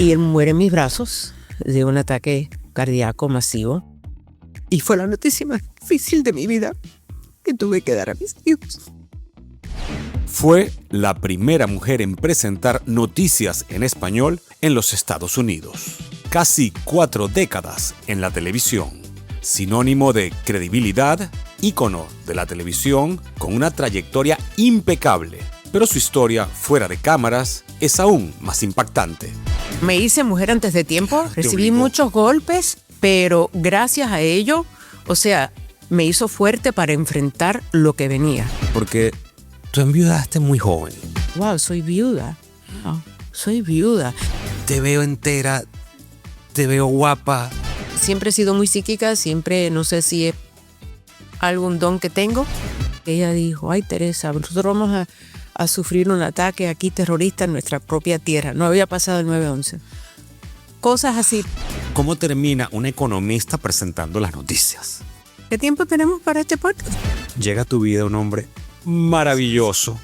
Y él muere en mis brazos de un ataque cardíaco masivo. Y fue la noticia más difícil de mi vida, que tuve que dar a mis hijos. Fue la primera mujer en presentar noticias en español en los Estados Unidos. Casi 4 décadas en la televisión. Sinónimo de credibilidad, ícono de la televisión con una trayectoria impecable. Pero su historia fuera de cámaras es aún más impactante. Me hice mujer antes de tiempo, recibí muchos golpes, pero gracias a ello, me hizo fuerte para enfrentar lo que venía. Porque tú enviudaste muy joven. Wow, soy viuda. Wow, soy viuda. Te veo entera, te veo guapa. Siempre he sido muy psíquica, siempre, no sé si es algún don que tengo. Ella dijo, ay Teresa, nosotros vamos a sufrir un ataque aquí terrorista en nuestra propia tierra. No había pasado el 9/11. Cosas así. ¿Cómo termina un economista presentando las noticias? ¿Qué tiempo tenemos para este podcast? Llega a tu vida un hombre maravilloso.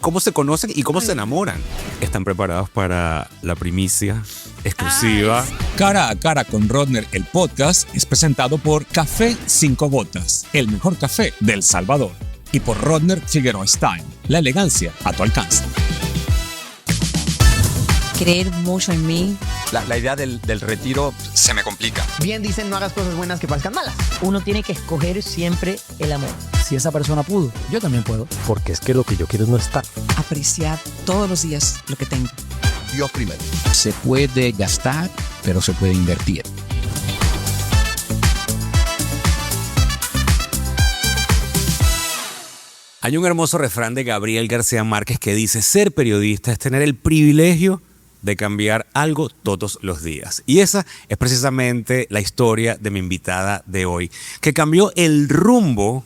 ¿Cómo se conocen y cómo se enamoran? ¿Están preparados para la primicia exclusiva? Cara a Cara con Rodner, el podcast, es presentado por Café 5 Gotas, el mejor café del Salvador. Y por Rodner Figueroa Style, la elegancia a tu alcance. Creer mucho en mí. La idea del retiro se me complica. Bien dicen, no hagas cosas buenas que parezcan malas. Uno tiene que escoger siempre el amor. Si esa persona pudo, yo también puedo. Porque es que lo que yo quiero es no estar. Apreciar todos los días lo que tengo. Dios primero. Se puede gastar, pero se puede invertir. Hay un hermoso refrán de Gabriel García Márquez que dice: ser periodista es tener el privilegio de cambiar algo todos los días. Y esa es precisamente la historia de mi invitada de hoy, que cambió el rumbo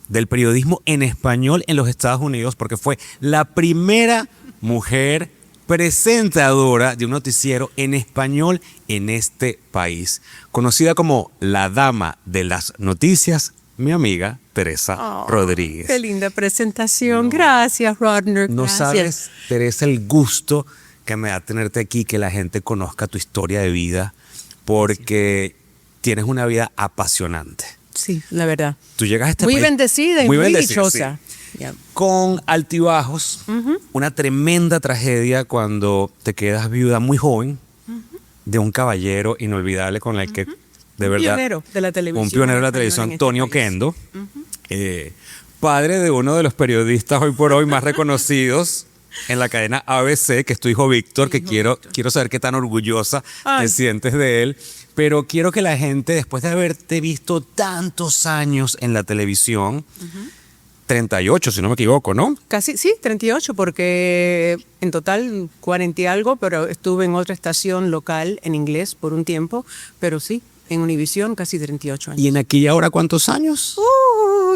del periodismo en español en los Estados Unidos porque fue la primera mujer presentadora de un noticiero en español en este país. Conocida como la dama de las noticias, mi amiga Teresa Rodríguez. Qué linda presentación. Gracias, Rodner. No sabes, Teresa, el gusto que me da tenerte aquí, que la gente conozca tu historia de vida, porque tienes una vida apasionante. Sí, la verdad. Tú llegas a este muy país bendecida y muy dichosa. Sí. Yeah. Con altibajos, una tremenda tragedia cuando te quedas viuda muy joven de un caballero inolvidable con el que, de verdad, pionero de la televisión. Un pionero de la televisión, Antonio Kendo, padre de uno de los periodistas hoy por hoy más reconocidos en la cadena ABC, que es tu hijo Víctor, que quiero saber qué tan orgullosa te sientes de él. Pero quiero que la gente, después de haberte visto tantos años en la televisión, 38, si no me equivoco, ¿no? Casi, sí, 38, porque en total 40 y algo, pero estuve en otra estación local en inglés por un tiempo, pero sí, en Univisión casi 38 años. ¿Y en Aquí y Ahora cuántos años?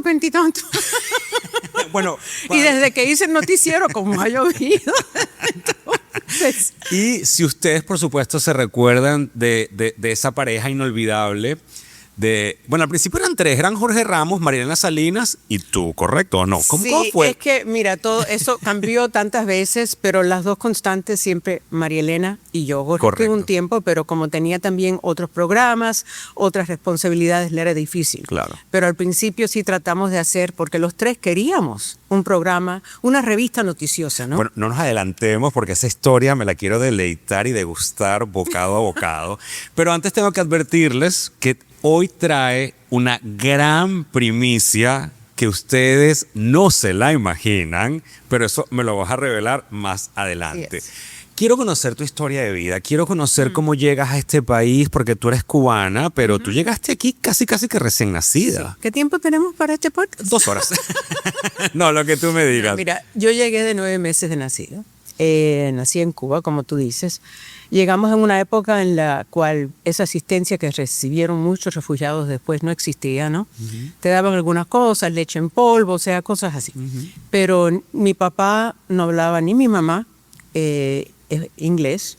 20 y tanto. Bueno, y desde que hice el noticiero, como ha llovido. Entonces, y si ustedes, por supuesto, se recuerdan de esa pareja inolvidable, bueno, al principio eran 3, eran Jorge Ramos, Marielena Salinas y tú, ¿correcto o no? ¿Cómo fue? Es que, mira, todo eso cambió tantas veces, pero las dos constantes siempre Marielena y yo. Jorge tuvo un tiempo, pero como tenía también otros programas, otras responsabilidades, le era difícil. Claro. Pero al principio sí tratamos de hacer, porque los 3 queríamos un programa, una revista noticiosa, ¿no? Bueno, no nos adelantemos porque esa historia me la quiero deleitar y degustar bocado a bocado. Pero antes tengo que advertirles que hoy trae una gran primicia que ustedes no se la imaginan, pero eso me lo vas a revelar más adelante. Yes. Quiero conocer tu historia de vida, quiero conocer cómo llegas a este país, porque tú eres cubana, pero tú llegaste aquí casi que recién nacida. Sí. ¿Qué tiempo tenemos para este podcast? 2 horas. No, lo que tú me digas. Mira, yo llegué de 9 meses de nacida. Nací en Cuba, como tú dices. Llegamos en una época en la cual esa asistencia que recibieron muchos refugiados después no existía, ¿no? Te daban algunas cosas, leche en polvo, o sea, cosas así. Pero mi papá no hablaba, ni mi mamá, inglés.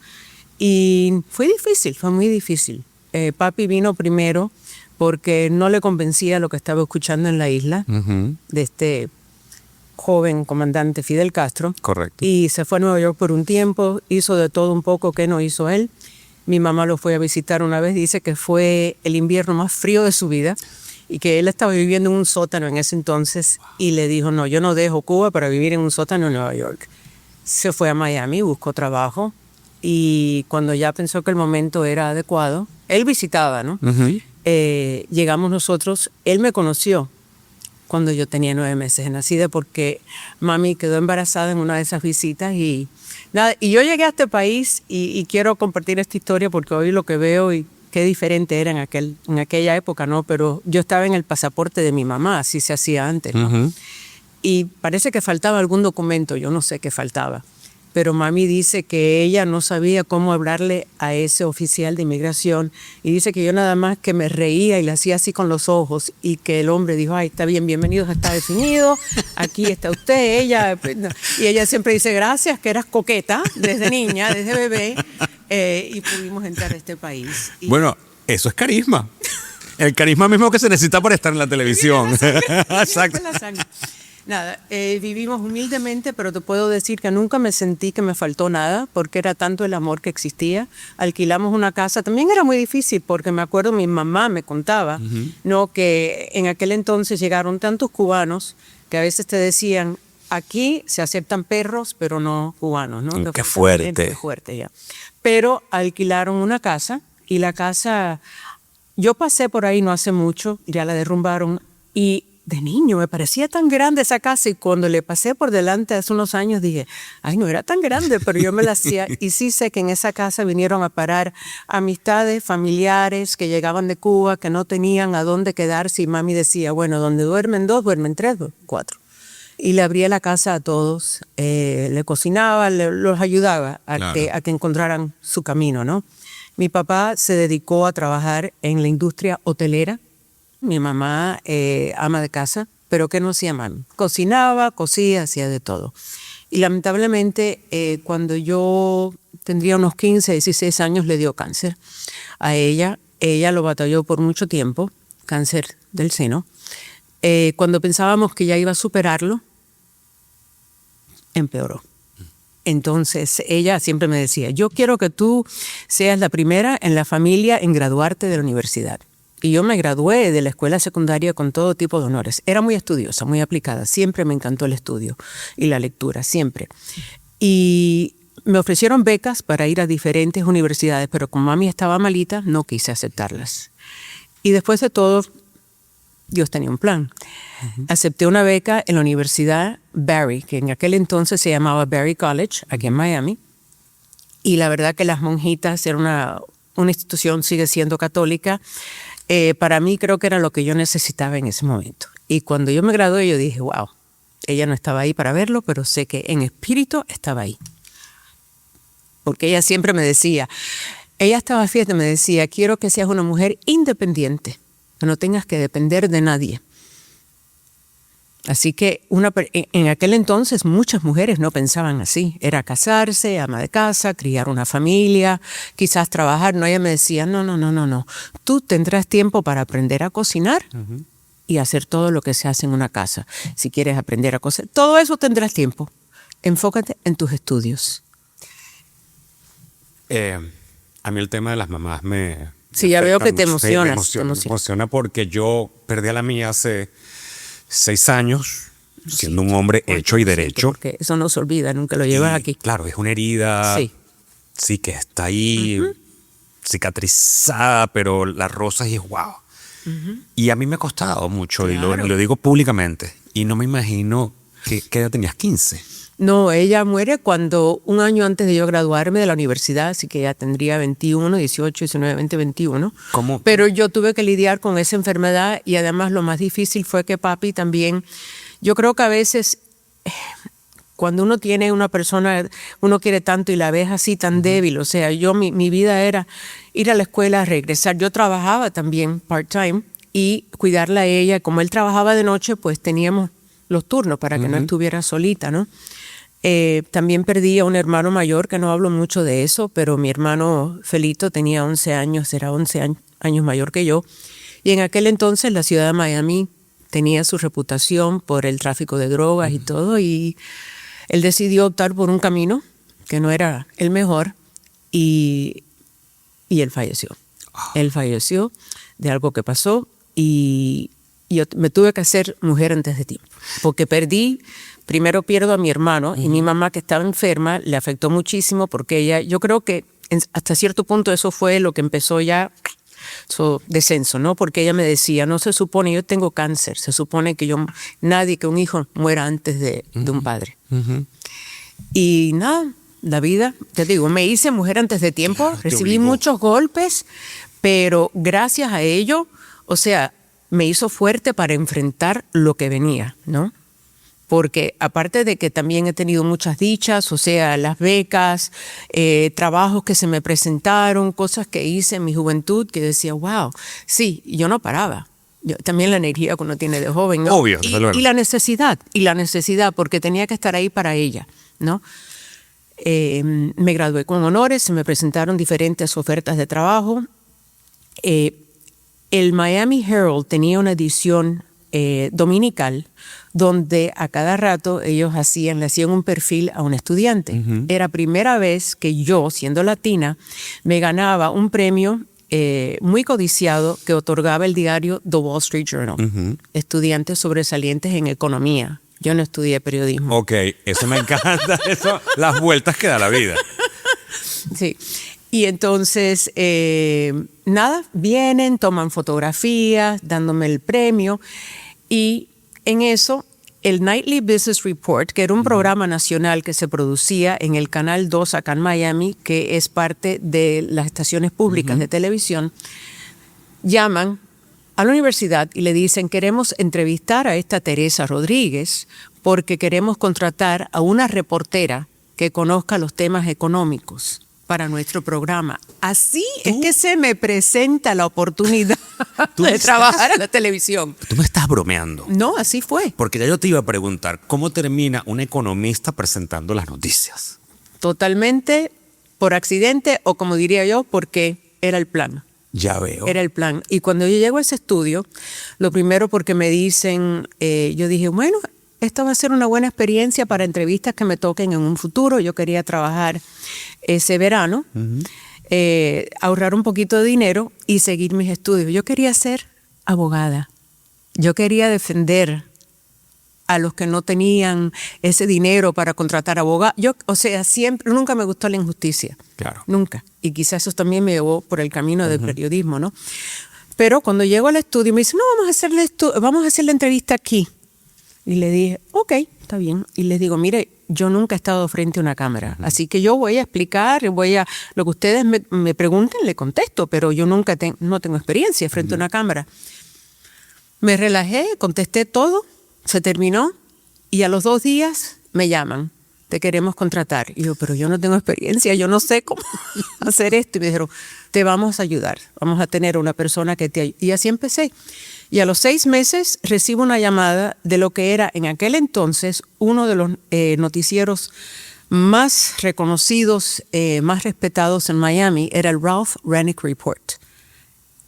Y fue difícil, fue muy difícil. Papi vino primero porque no le convencía lo que estaba escuchando en la isla, joven comandante Fidel Castro. Correcto. Y se fue a Nueva York por un tiempo, hizo de todo un poco que no hizo él. Mi mamá lo fue a visitar una vez, dice que fue el invierno más frío de su vida y que él estaba viviendo en un sótano en ese entonces y le dijo, no, yo no dejo Cuba para vivir en un sótano en Nueva York. Se fue a Miami, buscó trabajo y cuando ya pensó que el momento era adecuado, él visitaba, ¿no? Llegamos nosotros, él me conoció cuando yo tenía 9 meses de nacida porque mami quedó embarazada en una de esas visitas y nada, y yo llegué a este país y quiero compartir esta historia porque hoy lo que veo y qué diferente era en aquella época, ¿no? Pero yo estaba en el pasaporte de mi mamá, así se hacía antes, ¿no? Y parece que faltaba algún documento, yo no sé qué faltaba. Pero mami dice que ella no sabía cómo hablarle a ese oficial de inmigración y dice que yo nada más que me reía y le hacía así con los ojos y que el hombre dijo, ay, está bien, bienvenidos a Estados Unidos, aquí está usted, ella. Y ella siempre dice, gracias, que eras coqueta desde niña, desde bebé, y pudimos entrar a este país. Y Bueno, eso es carisma. El carisma mismo que se necesita para estar en la televisión. Exacto. la sangre. Nada, vivimos humildemente, pero te puedo decir que nunca me sentí que me faltó nada, porque era tanto el amor que existía. Alquilamos una casa, también era muy difícil, porque me acuerdo mi mamá me contaba, ¿no? Que en aquel entonces llegaron tantos cubanos que a veces te decían, aquí se aceptan perros, pero no cubanos, ¿no? Qué fuerte. Qué fuerte ya. Pero alquilaron una casa, y la casa, yo pasé por ahí no hace mucho, ya la derrumbaron, y de niño me parecía tan grande esa casa y cuando le pasé por delante hace unos años dije, ay, no era tan grande, pero yo me la hacía y sí sé que en esa casa vinieron a parar amistades, familiares que llegaban de Cuba, que no tenían a dónde quedarse y mami decía, bueno, donde duermen 2, duermen 3, 4. Y le abría la casa a todos, le cocinaba, los ayudaba a que encontraran su camino, ¿no? Mi papá se dedicó a trabajar en la industria hotelera. Mi mamá, ama de casa, pero ¿qué no hacía mami? Cocinaba, cosía, hacía de todo. Y lamentablemente, cuando yo tendría unos 15, 16 años, le dio cáncer a ella. Ella lo batalló por mucho tiempo, cáncer del seno. Cuando pensábamos que ya iba a superarlo, empeoró. Entonces, ella siempre me decía, yo quiero que tú seas la primera en la familia en graduarte de la universidad. Y yo me gradué de la escuela secundaria con todo tipo de honores. Era muy estudiosa, muy aplicada. Siempre me encantó el estudio y la lectura, siempre. Y me ofrecieron becas para ir a diferentes universidades, pero como mami estaba malita, no quise aceptarlas. Y después de todo, Dios tenía un plan. Acepté una beca en la Universidad Barry, que en aquel entonces se llamaba Barry College, aquí en Miami. Y la verdad que las monjitas, era una institución, sigue siendo católica. Para mí creo que era lo que yo necesitaba en ese momento. Y cuando yo me gradué, yo dije, wow, ella no estaba ahí para verlo, pero sé que en espíritu estaba ahí. Porque ella siempre me decía, ella estaba fiesta, me decía, quiero que seas una mujer independiente, que no tengas que depender de nadie. Así que en aquel entonces muchas mujeres no pensaban así. Era casarse, ama de casa, criar una familia, quizás trabajar. No, ella me decía, no. Tú tendrás tiempo para aprender a cocinar y hacer todo lo que se hace en una casa. Si quieres aprender a coser, todo eso tendrás tiempo. Enfócate en tus estudios. A mí el tema de las mamás Sí, ya veo que te emocionas. Me emociona porque yo perdí a la mía hace 6 años, siendo un hombre hecho y derecho. Porque eso no se olvida, nunca lo llevas aquí. Claro, es una herida, sí que está ahí cicatrizada, pero la rosa es wow. Y a mí me ha costado mucho, Claro. y lo digo públicamente. Y no me imagino ¿qué edad tenías? 15. No, ella muere cuando un año antes de yo graduarme de la universidad, así que ya tendría 21, 18, 19, 20, 21. ¿Cómo? Pero yo tuve que lidiar con esa enfermedad y además lo más difícil fue que papi también, yo creo que a veces cuando uno tiene una persona, uno quiere tanto y la ves así tan débil, o sea, mi vida era ir a la escuela, regresar. Yo trabajaba también part-time y cuidarla a ella. Como él trabajaba de noche, pues teníamos los turnos para que no estuviera solita, ¿no? También perdí a un hermano mayor, que no hablo mucho de eso, pero mi hermano Felito tenía 11 años, era 11 años mayor que yo. Y en aquel entonces la ciudad de Miami tenía su reputación por el tráfico de drogas y todo, y él decidió optar por un camino que no era el mejor, y él falleció. Él falleció de algo que pasó, y yo me tuve que hacer mujer antes de tiempo, porque primero pierdo a mi hermano, y mi mamá, que estaba enferma, le afectó muchísimo, porque ella, yo creo que hasta cierto punto eso fue lo que empezó ya su descenso, ¿no? Porque ella me decía, no se supone, yo tengo cáncer, se supone que que un hijo muera antes de un padre. Y nada, la vida, te digo, me hice mujer antes de tiempo, Claro, recibí muchos golpes, pero gracias a ello, o sea, me hizo fuerte para enfrentar lo que venía, ¿no? Porque aparte de que también he tenido muchas dichas, o sea, las becas, trabajos que se me presentaron, cosas que hice en mi juventud que decía, wow, sí, yo no paraba. También la energía que uno tiene de joven, ¿no? Obvio, desde luego. Y la necesidad, porque tenía que estar ahí para ella, ¿no? Me gradué con honores, se me presentaron diferentes ofertas de trabajo. El Miami Herald tenía una edición dominical donde a cada rato ellos le hacían un perfil a un estudiante. Era primera vez que yo, siendo latina, me ganaba un premio muy codiciado que otorgaba el diario The Wall Street Journal. Estudiantes sobresalientes en economía. Yo no estudié periodismo. Ok, eso me encanta, eso, las vueltas que da la vida. Sí. Y entonces, nada, vienen, toman fotografías, dándome el premio. Y en eso, el Nightly Business Report, que era un programa nacional que se producía en el Canal 2 acá en Miami, que es parte de las estaciones públicas de televisión, llaman a la universidad y le dicen, queremos entrevistar a esta Teresa Rodríguez porque queremos contratar a una reportera que conozca los temas económicos para nuestro programa. Así es que se me presenta la oportunidad de trabajar en la televisión. Tú me estás bromeando. No, así fue. Porque ya yo te iba a preguntar, ¿cómo termina un economista presentando las noticias? Totalmente por accidente, o como diría yo, porque era el plan. Ya veo. Era el plan. Y cuando yo llego a ese estudio, lo primero porque me dicen, yo dije, bueno, esta va a ser una buena experiencia para entrevistas que me toquen en un futuro. Yo quería trabajar ese verano, ahorrar un poquito de dinero y seguir mis estudios. Yo quería ser abogada. Yo quería defender a los que no tenían ese dinero para contratar abogados. Nunca me gustó la injusticia. Claro. Nunca. Y quizás eso también me llevó por el camino del periodismo, ¿no? Pero cuando llego al estudio me dice, no, vamos a hacer la entrevista aquí. Y le dije, ok, está bien. Y les digo, mire, yo nunca he estado frente a una cámara, así que yo voy a explicar, lo que ustedes me pregunten, le contesto, pero yo no tengo experiencia frente a una cámara. Me relajé, contesté todo, se terminó, y a los 2 días me llaman, te queremos contratar. Y yo, pero yo no tengo experiencia, yo no sé cómo hacer esto. Y me dijeron, te vamos a ayudar, vamos a tener una persona que te ayude. Y así empecé. Y a los 6 meses recibo una llamada de lo que era en aquel entonces uno de los noticieros más reconocidos, más respetados en Miami, era el Ralph Rennick Report.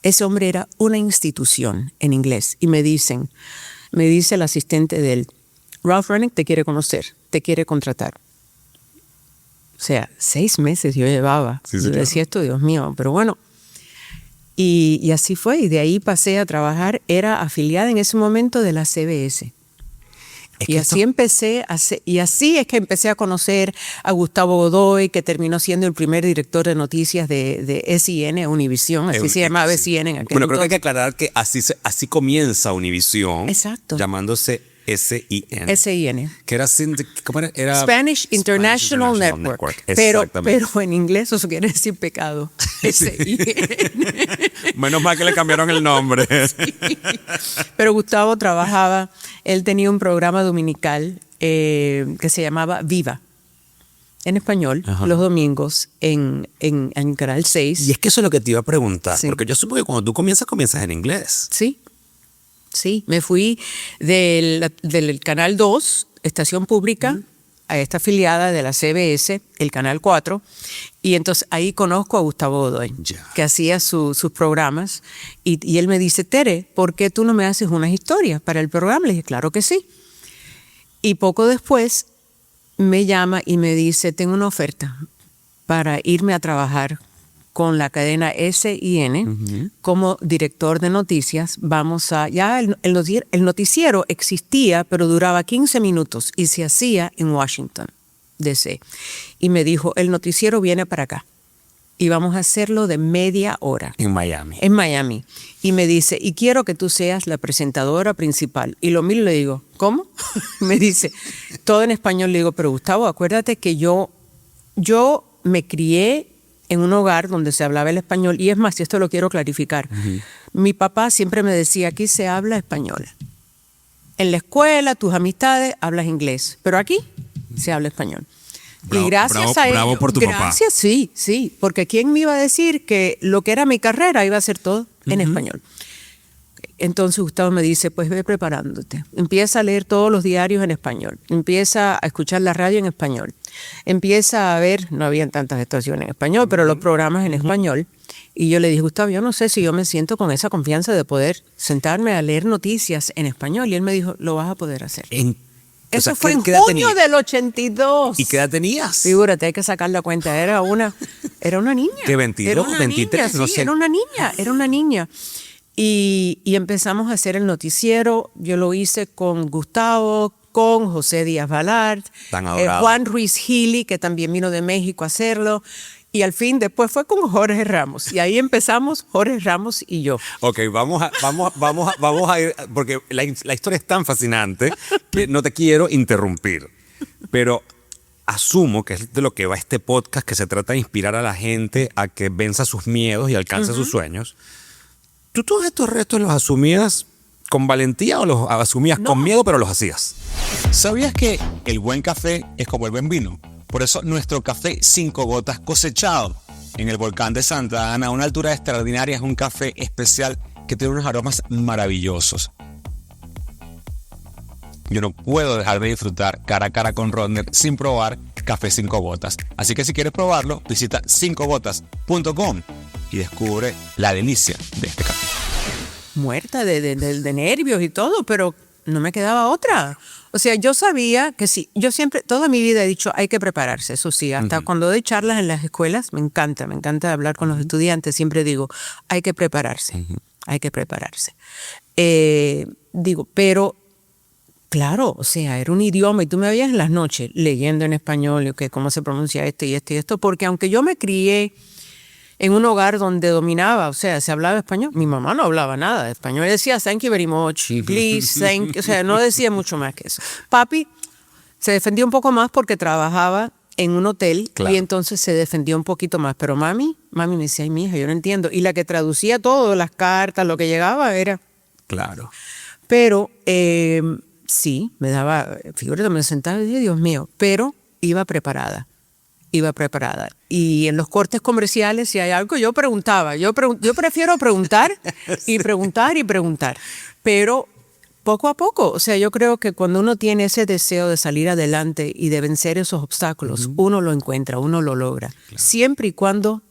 Ese hombre era una institución en inglés. Y me dice el asistente de él, Ralph Rennick te quiere conocer, te quiere contratar. O sea, 6 meses yo llevaba. Sí, yo claro. decía esto, Dios mío, pero bueno. Y así fue, y de ahí pasé a trabajar, era afiliada en ese momento de la CBS. Y así así es que empecé a conocer a Gustavo Godoy, que terminó siendo el primer director de noticias de SIN, Univisión, así se llamaba SIN en aquel Bueno, creo que hay que entonces. aclarar que así comienza Univisión. Exacto. Llamándose SIN. SIN. Que era, ¿cómo era? Era Spanish International Network. Pero Exactamente. en inglés eso quiere decir pecado. SIN. Menos mal que le cambiaron el nombre. Pero Gustavo trabajaba, él tenía un programa dominical que se llamaba Viva, en español, los domingos, en Canal 6. Y es que eso es lo que te iba a preguntar, Sí. porque yo supongo que cuando tú comienzas en inglés. Sí, me fui del Canal 2, estación pública, a esta afiliada de la CBS, el Canal 4, y entonces ahí conozco a Gustavo Godoy, que hacía sus programas, y él me dice, Tere, ¿por qué tú no me haces unas historias para el programa? Le dije, claro que sí. Y poco después me llama y me dice, tengo una oferta para irme a trabajar con la cadena SIN como director de noticias. Ya el noticiero existía, pero duraba 15 minutos y se hacía en Washington, D.C. Y me dijo, el noticiero viene para acá y vamos a hacerlo de media hora. En Miami. En Miami. Y me dice, y quiero que tú seas la presentadora principal. Y lo miro y le digo, ¿cómo? Me dice, todo en español. Le digo, pero Gustavo, acuérdate que yo me crié en un hogar donde se hablaba el español, y es más, y esto lo quiero clarificar, mi papá siempre me decía, aquí se habla español. En la escuela, tus amistades, hablas inglés, pero aquí se habla español. Bravo, y gracias a él. Bravo por tu papá. Gracias, sí, porque ¿quién me iba a decir que lo que era mi carrera iba a ser todo en español? Entonces Gustavo me dice, pues ve preparándote. Empieza a leer todos los diarios en español. Empieza a escuchar la radio en español. Empieza a ver, no habían tantas estaciones en español, pero los programas en español. Y yo le dije, Gustavo, yo no sé si yo me siento con esa confianza de poder sentarme a leer noticias en español. Y él me dijo, lo vas a poder hacer. Eso fue en junio del 82. ¿Y qué edad tenías? Figúrate, hay que sacar la cuenta. Era una niña. ¿Qué, 22, 23? No sé. Era una niña. Y empezamos a hacer el noticiero. Yo lo hice con Gustavo, con José Díaz Balart, Juan Ruiz Gili, que también vino de México a hacerlo. Y al fin, después fue con Jorge Ramos. Y ahí empezamos, Jorge Ramos y yo. Ok, vamos a ir, porque la historia es tan fascinante que no te quiero interrumpir. Pero asumo que es de lo que va este podcast, que se trata de inspirar a la gente a que venza sus miedos y alcance sus sueños. ¿Tú todos estos retos los asumías con valentía o los asumías con miedo, pero los hacías? ¿Sabías que el buen café es como el buen vino? Por eso nuestro café 5 gotas cosechado en el volcán de Santa Ana a una altura extraordinaria es un café especial que tiene unos aromas maravillosos. Yo no puedo dejar de disfrutar cara a cara con Rodner sin probar café 5 gotas. Así que si quieres probarlo, visita 5gotas.com y descubre la delicia de este café. Muerta de nervios y todo, pero no me quedaba otra. O sea, yo sabía que sí. Yo siempre, toda mi vida he dicho, hay que prepararse. Eso sí, hasta cuando doy charlas en las escuelas, me encanta hablar con los estudiantes. Siempre digo, hay que prepararse, hay que prepararse. Pero claro, o sea, era un idioma y tú me veías en las noches leyendo en español, cómo se pronuncia esto y esto y esto, porque aunque yo me crié en un hogar donde dominaba, o sea, se hablaba español, mi mamá no hablaba nada de español, decía thank you very much, please, thank you, o sea, no decía mucho más que eso. Papi se defendía un poco más porque trabajaba en un hotel, claro, y entonces se defendió un poquito más, pero mami me decía, ay, mija, yo no entiendo, y la que traducía todo, las cartas, lo que llegaba era... Claro. Pero... sí, me daba, fíjate, me sentaba y decía, Dios mío, pero iba preparada. Y en los cortes comerciales, si hay algo, yo preguntaba. Yo prefiero preguntar y preguntar. Pero poco a poco, o sea, yo creo que cuando uno tiene ese deseo de salir adelante y de vencer esos obstáculos, uno lo encuentra, uno lo logra. Claro. Siempre y cuando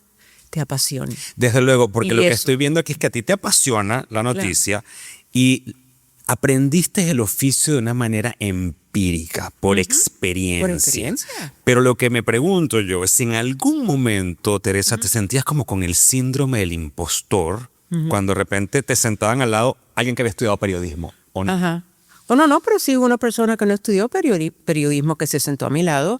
te apasione. Desde luego, porque lo que estoy viendo aquí es que a ti te apasiona la noticia, claro, y aprendiste el oficio de una manera empírica, por experiencia. Pero lo que me pregunto yo es si en algún momento, Teresa, te sentías como con el síndrome del impostor, cuando de repente te sentaban al lado alguien que había estudiado periodismo, ¿o no? Ajá. No, pero sí hubo una persona que no estudió periodismo que se sentó a mi lado,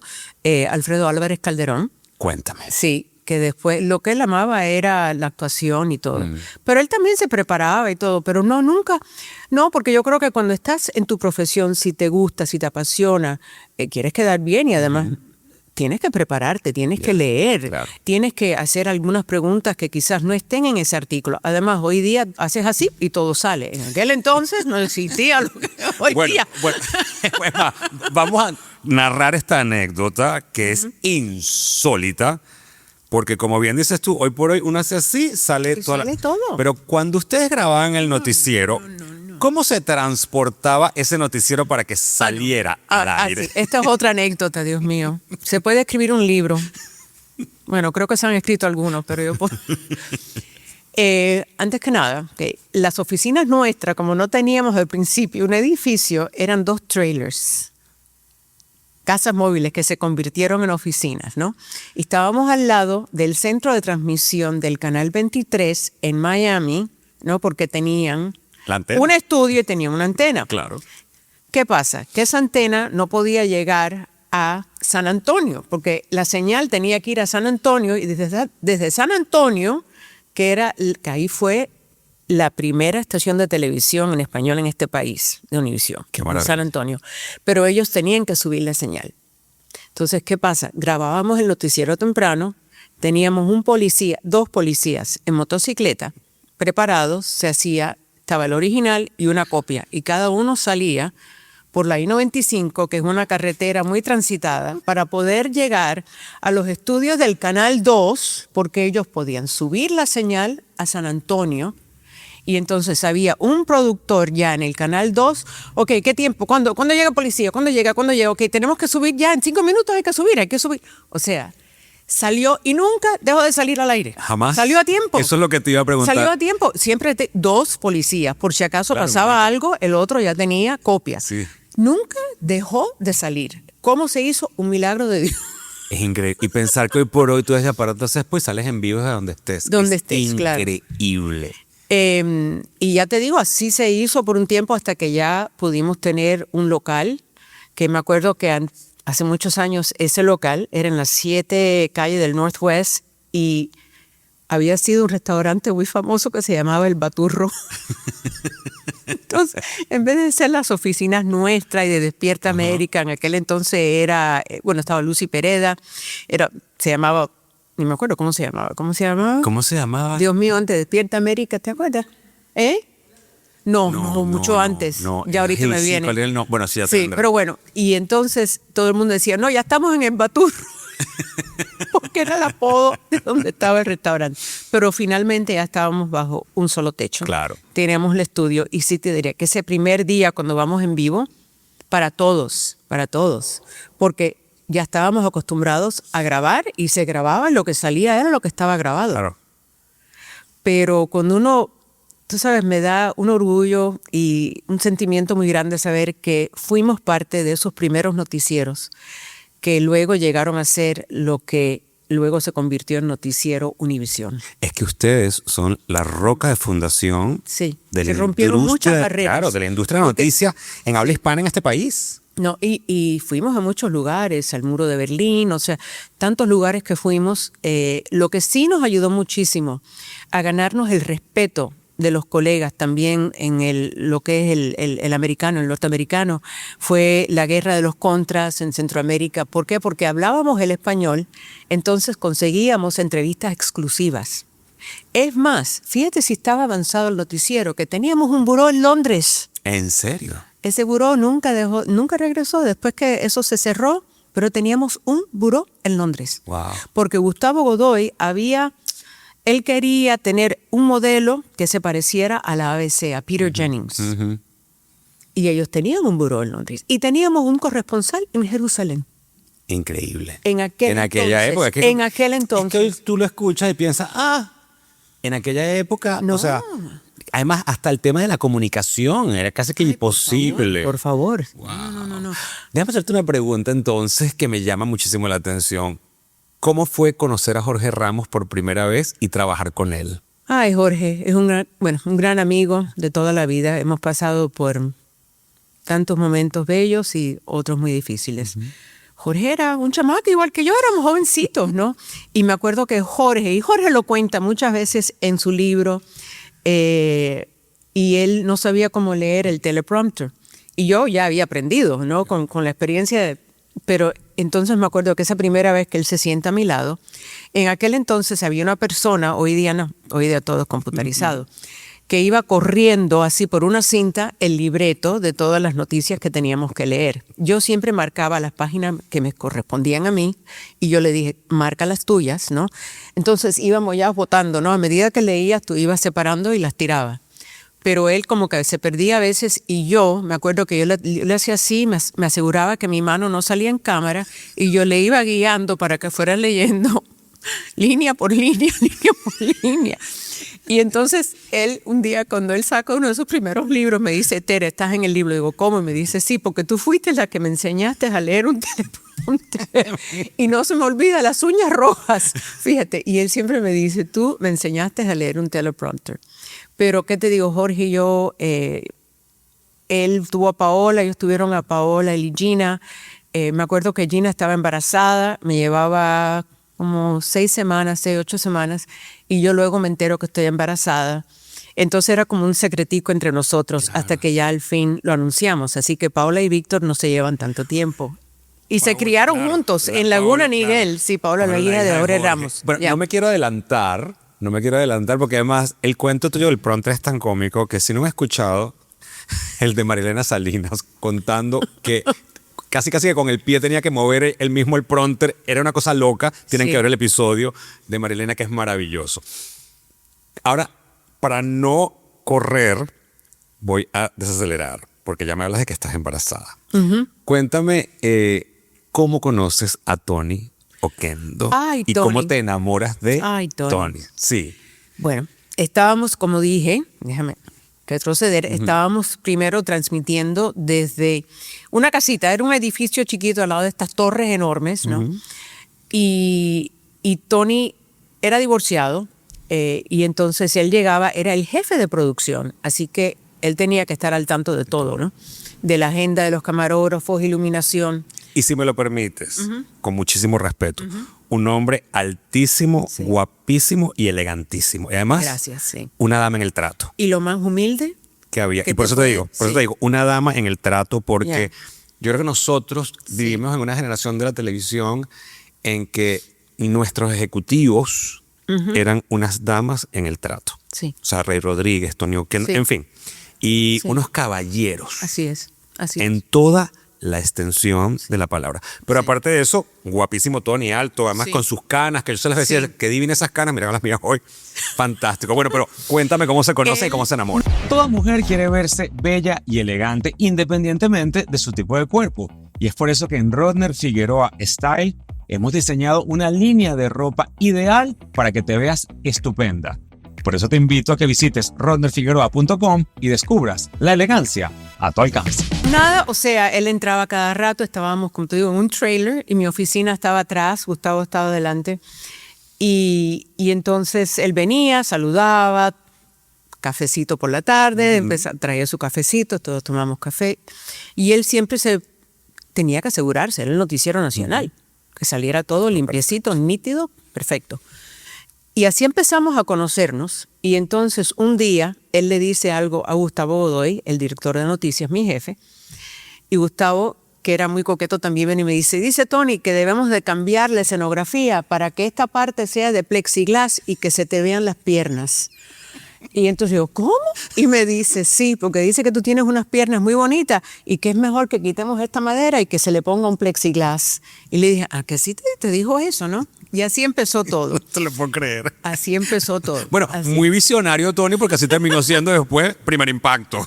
Alfredo Álvarez Calderón. Cuéntame. Sí, que después lo que él amaba era la actuación y todo. Pero él también se preparaba y todo, pero nunca. No, porque yo creo que cuando estás en tu profesión, si te gusta, si te apasiona, quieres quedar bien y además tienes que prepararte, tienes que leer, claro, tienes que hacer algunas preguntas que quizás no estén en ese artículo. Además, hoy día haces así y todo sale. En aquel entonces no existía lo que hoy día. Bueno, vamos a narrar esta anécdota que es insólita. Porque como bien dices tú, hoy por hoy uno hace así, sale todo. Pero cuando ustedes grababan el noticiero, ¿Cómo se transportaba ese noticiero para que saliera al aire? Sí. Esta es otra anécdota, Dios mío. Se puede escribir un libro. Bueno, creo que se han escrito algunos, pero yo... antes que nada, las oficinas nuestras, como no teníamos al principio un edificio, eran 2 trailers, casas móviles que se convirtieron en oficinas, ¿no? Y estábamos al lado del centro de transmisión del Canal 23 en Miami, ¿no? Porque tenían ¿La antena? un estudio y tenían una antena. Claro. ¿Qué pasa? Que esa antena no podía llegar a San Antonio, porque la señal tenía que ir a San Antonio y desde San Antonio, que ahí fue la primera estación de televisión en español en este país, de Univisión, Qué en maravilla. San Antonio. Pero ellos tenían que subir la señal. Entonces, ¿qué pasa? Grabábamos el noticiero temprano, teníamos 2 policías en motocicleta preparados, estaba el original y una copia, y cada uno salía por la I-95, que es una carretera muy transitada, para poder llegar a los estudios del Canal 2, porque ellos podían subir la señal a San Antonio, y entonces había un productor ya en el Canal 2, ok, ¿qué tiempo? ¿Cuándo llega el policía? ¿Cuándo llega? Ok, tenemos que subir ya, en 5 minutos hay que subir. O sea, salió y nunca dejó de salir al aire. Jamás. Salió a tiempo. Eso es lo que te iba a preguntar. Salió a tiempo. Siempre 2 policías. Por si acaso Claro, pasaba algo, el otro ya tenía copias. Sí. Nunca dejó de salir. ¿Cómo se hizo? Un milagro de Dios. Es increíble. Y pensar que hoy por hoy tú desde aparatos después sales en vivo de donde estés. Donde Es estés, claro. increíble. Y ya te digo, así se hizo por un tiempo hasta que ya pudimos tener un local, que me acuerdo que hace muchos años ese local era en las 7 calles del Northwest y había sido un restaurante muy famoso que se llamaba El Baturro. Entonces, en vez de ser las oficinas nuestras y de Despierta América, en aquel entonces estaba Lucy Pereda, se llamaba, ni me acuerdo cómo se llamaba. ¿Cómo se llamaba? Dios mío, antes de Despierta América, ¿te acuerdas? No, mucho antes. No, ya ahorita me sí, viene. ¿cuál era el no? Bueno, sí, ya te Sí, tendré. pero bueno, y entonces todo el mundo decía, no, ya estamos en el Baturro. Porque era el apodo de donde estaba el restaurante. Pero finalmente ya estábamos bajo un solo techo. Claro. Teníamos el estudio y sí te diría que ese primer día cuando vamos en vivo, para todos, porque ya estábamos acostumbrados a grabar y se grababa, lo que salía era lo que estaba grabado. Claro. Pero cuando uno, tú sabes, me da un orgullo y un sentimiento muy grande saber que fuimos parte de esos primeros noticieros que luego llegaron a ser lo que luego se convirtió en Noticiero Univisión. Es que ustedes son la roca de fundación Sí, de que la rompieron industria, muchas barreras. Claro, de la industria de la noticia en habla hispana en este país. No, y fuimos a muchos lugares, al Muro de Berlín, o sea, tantos lugares que fuimos. Lo que sí nos ayudó muchísimo a ganarnos el respeto de los colegas también en lo que es el americano, el norteamericano, fue la guerra de los contras en Centroamérica. ¿Por qué? Porque hablábamos el español, entonces conseguíamos entrevistas exclusivas. Es más, fíjate si estaba avanzado el noticiero, que teníamos un buró en Londres. ¿En serio? Ese buró nunca regresó después que eso se cerró, pero teníamos un buró en Londres. Wow. Porque Gustavo Godoy él quería tener un modelo que se pareciera a la ABC, a Peter Jennings. Ujú. Y ellos tenían un buró en Londres. Y teníamos un corresponsal en Jerusalén. Increíble. En aquella época. En aquel entonces. Es que hoy tú lo escuchas y piensas, en aquella época, No. o sea, además hasta el tema de la comunicación era casi que imposible. Por favor. Wow. No. Déjame hacerte una pregunta entonces que me llama muchísimo la atención. ¿Cómo fue conocer a Jorge Ramos por primera vez y trabajar con él? Ay, Jorge, es un gran amigo de toda la vida. Hemos pasado por tantos momentos bellos y otros muy difíciles. Jorge era un chamaco igual que yo, éramos jovencitos, ¿no? Y me acuerdo que Jorge lo cuenta muchas veces en su libro, y él no sabía cómo leer el teleprompter. Y yo ya había aprendido, ¿no? Con la experiencia pero entonces me acuerdo que esa primera vez que él se sienta a mi lado, en aquel entonces había una persona, hoy día no, hoy día todo es computarizado, que iba corriendo así por una cinta el libreto de todas las noticias que teníamos que leer. Yo siempre marcaba las páginas que me correspondían a mí y yo le dije, marca las tuyas, ¿no? Entonces íbamos ya votando, ¿no? A medida que leías tú ibas separando y las tirabas. pero él como que se perdía a veces y yo me acuerdo que yo le hacía así, me aseguraba que mi mano no salía en cámara y yo le iba guiando para que fuera leyendo línea por línea, línea por línea. Y entonces él, un día cuando él saca uno de sus primeros libros, me dice, Tere, ¿estás en el libro? Digo, ¿cómo? Y me dice, sí, porque tú fuiste la que me enseñaste a leer un teleprompter. Y no se me olvida, las uñas rojas. Fíjate, y él siempre me dice, tú me enseñaste a leer un teleprompter. Pero, ¿qué te digo, Jorge? Él tuvo a Paola, ellos tuvieron a Paola y Gina. Me acuerdo que Gina estaba embarazada, me llevaba como 6 semanas, 8 semanas, y yo luego me entero que estoy embarazada. Entonces era como un secretico entre nosotros hasta que ya al fin lo anunciamos. Así que Paola y Víctor no se llevan tanto tiempo. Y se criaron juntos en Laguna Niguel. Sí, Paola, la hija de Aure Ramos. Bueno, no me quiero adelantar porque además el cuento tuyo del prompter es tan cómico que si no he escuchado el de Marilena Salinas contando que casi que con el pie tenía que mover él mismo el prompter, era una cosa loca. Tienen que ver el episodio de Marilena, que es maravilloso. Ahora, para no correr, voy a desacelerar, porque ya me hablas de que estás embarazada. Cuéntame cómo conoces a Tony Oquendo y Tony. cómo te enamoras de Tony. Sí. Bueno, estábamos, como dije, déjame retroceder, estábamos primero transmitiendo desde una casita, era un edificio chiquito al lado de estas torres enormes, ¿no? Y Tony era divorciado y entonces él llegaba, era el jefe de producción, así que él tenía que estar al tanto de todo, ¿no? De la agenda de los camarógrafos, iluminación. Y si me lo permites, con muchísimo respeto, un hombre altísimo, guapísimo y elegantísimo. Y además, gracias, sí, una dama en el trato. Y lo más humilde que había. Y por eso te digo, una dama en el trato, porque yo creo que nosotros vivimos en una generación de la televisión en que nuestros ejecutivos eran unas damas en el trato. Sí. O sea, Rey Rodríguez, Tony Oquendo, en fin. Y unos caballeros. Así es. En toda la extensión de la palabra. Pero aparte de eso, guapísimo Tony, alto, además con sus canas, que yo se les decía, que divina esas canas, mira las mías hoy. Fantástico. Bueno, pero cuéntame cómo se conoce y cómo se enamora. Toda mujer quiere verse bella y elegante independientemente de su tipo de cuerpo. Y es por eso que en Rodner Figueroa Style hemos diseñado una línea de ropa ideal para que te veas estupenda. Por eso te invito a que visites rodnerfigueroa.com y descubras la elegancia a tu alcance. Nada, o sea, él entraba cada rato, estábamos, como te digo, en un trailer y mi oficina estaba atrás, Gustavo estaba adelante. Y entonces él venía, saludaba, cafecito por la tarde, traía su cafecito, todos tomamos café. Y él siempre tenía que asegurarse, era el noticiero nacional, que saliera todo limpiecito, nítido, perfecto. Y así empezamos a conocernos y entonces un día él le dice algo a Gustavo Godoy, el director de noticias, mi jefe, y Gustavo, que era muy coqueto, también viene y me dice Tony que debemos de cambiar la escenografía para que esta parte sea de plexiglas y que se te vean las piernas. Y entonces yo, ¿cómo? Y me dice, sí, porque dice que tú tienes unas piernas muy bonitas y que es mejor que quitemos esta madera y que se le ponga un plexiglas. Y le dije, ¿a que sí te dijo eso, no? Y así empezó todo. No te lo puedo creer. Así empezó todo. Bueno, muy visionario, Tony, porque así terminó siendo después Primer Impacto.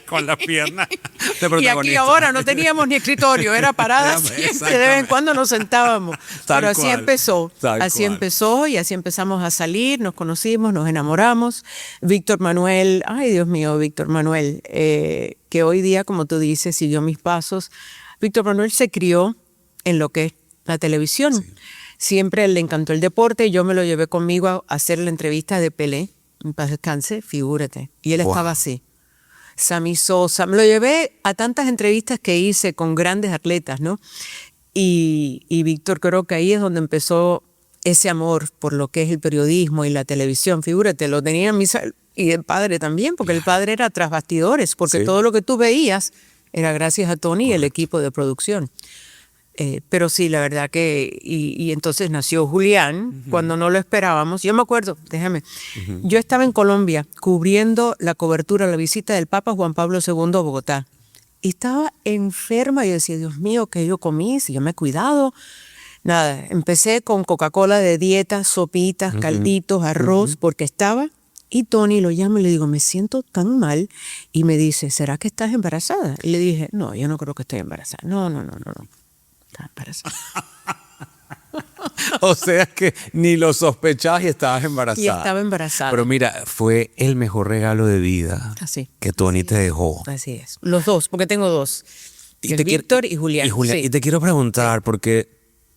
Con las piernas de protagonista. Y aquí ahora no teníamos ni escritorio, era parada siempre, de vez en cuando nos sentábamos. Pero así empezó. Así empezó y así empezamos a salir, nos conocimos, nos enamoramos. Víctor Manuel, ay Dios mío, Víctor Manuel, que hoy día, como tú dices, siguió mis pasos. Víctor Manuel se crió en lo que es la televisión. Sí. Siempre le encantó el deporte, yo me lo llevé conmigo a hacer la entrevista de Pelé, en paz descanse, figúrate. Y él estaba así. Sammy Sosa, me lo llevé a tantas entrevistas que hice con grandes atletas, ¿no? Y Víctor, creo que ahí es donde empezó ese amor por lo que es el periodismo y la televisión. Figúrate, lo tenía y el padre también, porque el padre era tras bastidores, porque todo lo que tú veías era gracias a Tony y el equipo de producción. Pero sí, la verdad que... Y entonces nació Julián, cuando no lo esperábamos. Yo me acuerdo, yo estaba en Colombia cubriendo la cobertura, la visita del Papa Juan Pablo II a Bogotá. Y estaba enferma y yo decía, Dios mío, ¿qué yo comí? Si yo me he cuidado. Nada, empecé con Coca-Cola de dieta, sopitas, calditos, arroz, porque estaba Y Tony lo llama y le digo, me siento tan mal. Y me dice, ¿será que estás embarazada? Y le dije, no, yo no creo que esté embarazada. No. Estás embarazada. O sea que ni lo sospechabas y estabas embarazada. Y estaba embarazada. Pero mira, fue el mejor regalo de vida Así. que Tony te dejó. Así es. Los dos, porque tengo dos. Y te Víctor y Julián. Sí. Y te quiero preguntar, porque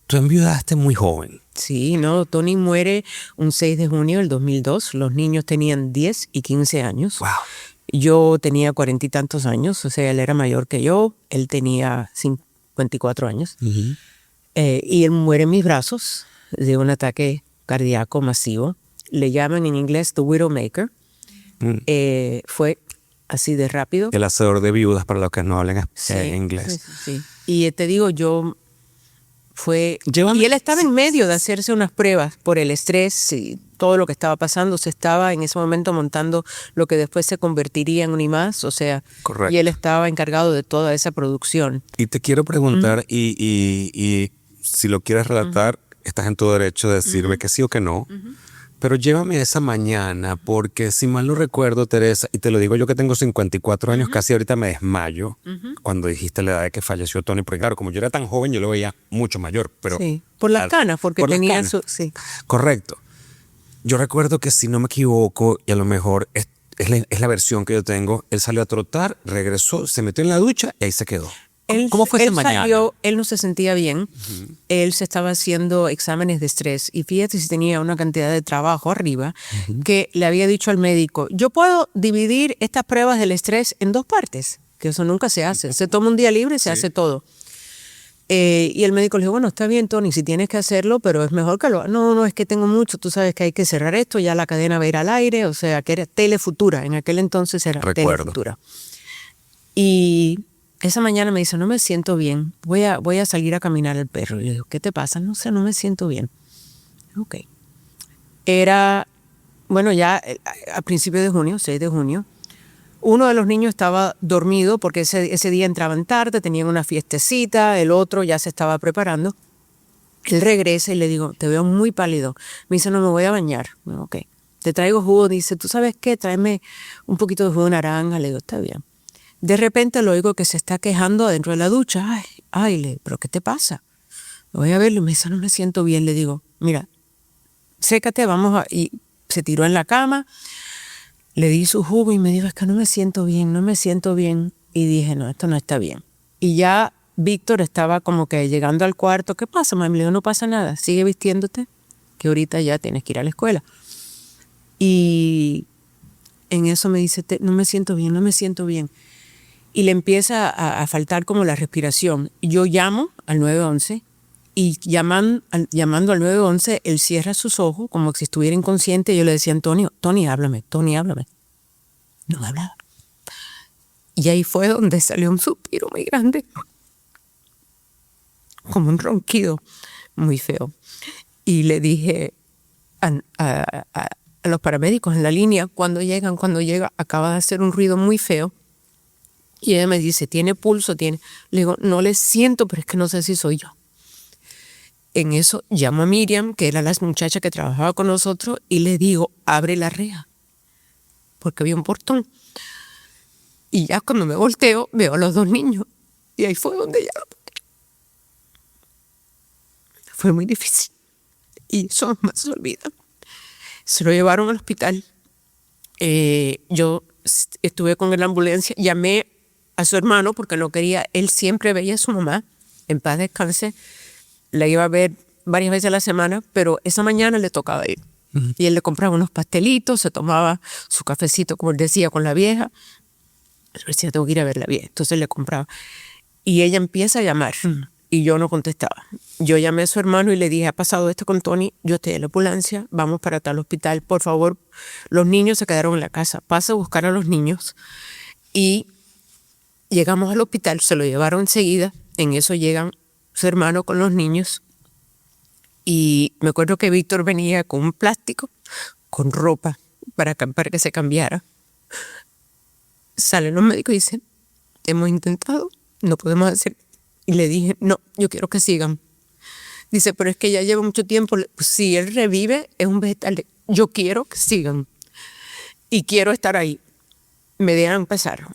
tú enviudaste muy joven. Sí, no, Tony muere un 6 de junio del 2002. Los niños tenían 10 y 15 años. Wow. Yo tenía 40 y tantos años, o sea, él era mayor que yo. Él tenía 54 años. Y él muere en mis brazos de un ataque cardíaco masivo. Le llaman en inglés The Widowmaker. Fue así de rápido. El hacedor de viudas, para los que no hablan inglés. Sí. Y te digo, yo fue... Llévame. Y él estaba en medio de hacerse unas pruebas por el estrés y todo lo que estaba pasando. Se estaba en ese momento montando lo que después se convertiría en un IMAX, o sea, Correcto. y él estaba encargado de toda esa producción. Y te quiero preguntar, y si lo quieres relatar, estás en todo derecho de decirme que sí o que no. Pero llévame a esa mañana, porque si mal no recuerdo, Teresa, y te lo digo yo que tengo 54 años, casi ahorita me desmayo cuando dijiste la edad de que falleció Tony, porque claro, como yo era tan joven, yo lo veía mucho mayor. Pero Sí, por las canas, porque por las tenía canas. su... Sí. Correcto. Yo recuerdo que, si no me equivoco, y a lo mejor es la versión que yo tengo, él salió a trotar, regresó, se metió en la ducha y ahí se quedó. ¿Cómo fue esa mañana? Él no se sentía bien. Él se estaba haciendo exámenes de estrés y fíjate si tenía una cantidad de trabajo arriba que le había dicho al médico, yo puedo dividir estas pruebas del estrés en 2 partes, que eso nunca se hace. Se toma un día libre y se hace todo. Y el médico le dijo, bueno, está bien, Tony, si tienes que hacerlo, pero es mejor que lo... No, es que tengo mucho, tú sabes que hay que cerrar esto, ya la cadena va a ir al aire, o sea, que era Telefutura, en aquel entonces era Telefutura. Y esa mañana me dice, no me siento bien, voy a salir a caminar al perro. Y yo digo, ¿qué te pasa? No sé, no me siento bien. Ok. Era, bueno, ya a principios de junio, 6 de junio, uno de los niños estaba dormido porque ese día entraban tarde, tenían una fiestecita, el otro ya se estaba preparando. Él regresa y le digo, te veo muy pálido. Me dice, no, me voy a bañar. Bueno, ok. Te traigo jugo. Dice, ¿tú sabes qué? Tráeme un poquito de jugo de naranja. Le digo, está bien. De repente lo oigo que se está quejando dentro de la ducha. ¿Pero qué te pasa? Lo voy a verlo y me dice, no me siento bien. Le digo, mira, sécate, y se tiró en la cama. Le di su jugo y me dijo, es que no me siento bien. Y dije, no, esto no está bien. Y ya Víctor estaba como que llegando al cuarto. ¿Qué pasa, mami? Le digo, no pasa nada, sigue vistiéndote, que ahorita ya tienes que ir a la escuela. Y en eso me dice, no me siento bien. Y le empieza a faltar como la respiración. Yo llamo al 911 y llamando al 911, él cierra sus ojos como si estuviera inconsciente. Y yo le decía, Antonio, Tony, háblame. No me hablaba. Y ahí fue donde salió un suspiro muy grande, como un ronquido muy feo. Y le dije a los paramédicos en la línea, cuando llega, acaba de hacer un ruido muy feo. Y ella me dice, ¿tiene pulso? Le digo, no le siento, pero es que no sé si soy yo. En eso llamo a Miriam, que era la muchacha que trabajaba con nosotros, y le digo, abre la reja, porque había un portón. Y ya cuando me volteo, veo a los 2 niños. Y ahí fue donde ya lo toqué. Fue muy difícil. Y eso no se olvida. Se lo llevaron al hospital. Yo estuve con la ambulancia, llamé a su hermano porque no quería, él siempre veía a su mamá, en paz descanse, la iba a ver varias veces a la semana, pero esa mañana le tocaba ir. Y él le compraba unos pastelitos, se tomaba su cafecito, como él decía, con la vieja. Él decía, tengo que ir a ver la vieja. Entonces le compraba. Y ella empieza a llamar y yo no contestaba. Yo llamé a su hermano y le dije, ha pasado esto con Tony, yo estoy en la ambulancia, vamos para tal hospital, por favor. Los niños se quedaron en la casa, pasa a buscar a los niños. Y llegamos al hospital, se lo llevaron enseguida. En eso llegan su hermano con los niños. Y me acuerdo que Víctor venía con un plástico, con ropa, para que se cambiara. Salen los médicos y dicen, hemos intentado, no podemos hacer. Y le dije, no, yo quiero que sigan. Dice, pero es que ya lleva mucho tiempo. Pues si él revive, es un vegetal. Yo quiero que sigan. y quiero estar ahí. Me dejan pasar.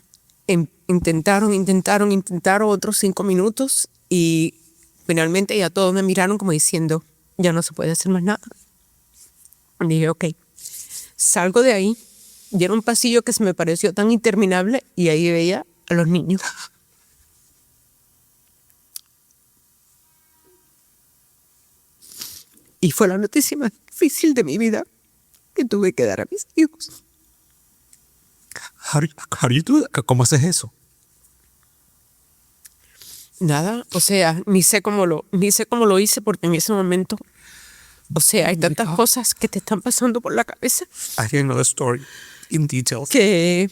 Intentaron otros 5 minutos y finalmente ya todos me miraron como diciendo, ya no se puede hacer más nada. Y dije, ok. Salgo de ahí, y era un pasillo que se me pareció tan interminable y ahí veía a los niños. Y fue la noticia más difícil de mi vida que tuve que dar a mis hijos. ¿Cómo haces eso? Nada, o sea, ni sé cómo lo hice porque en ese momento, o sea, hay tantas cosas que te están pasando por la cabeza. I didn't know the story in details. Que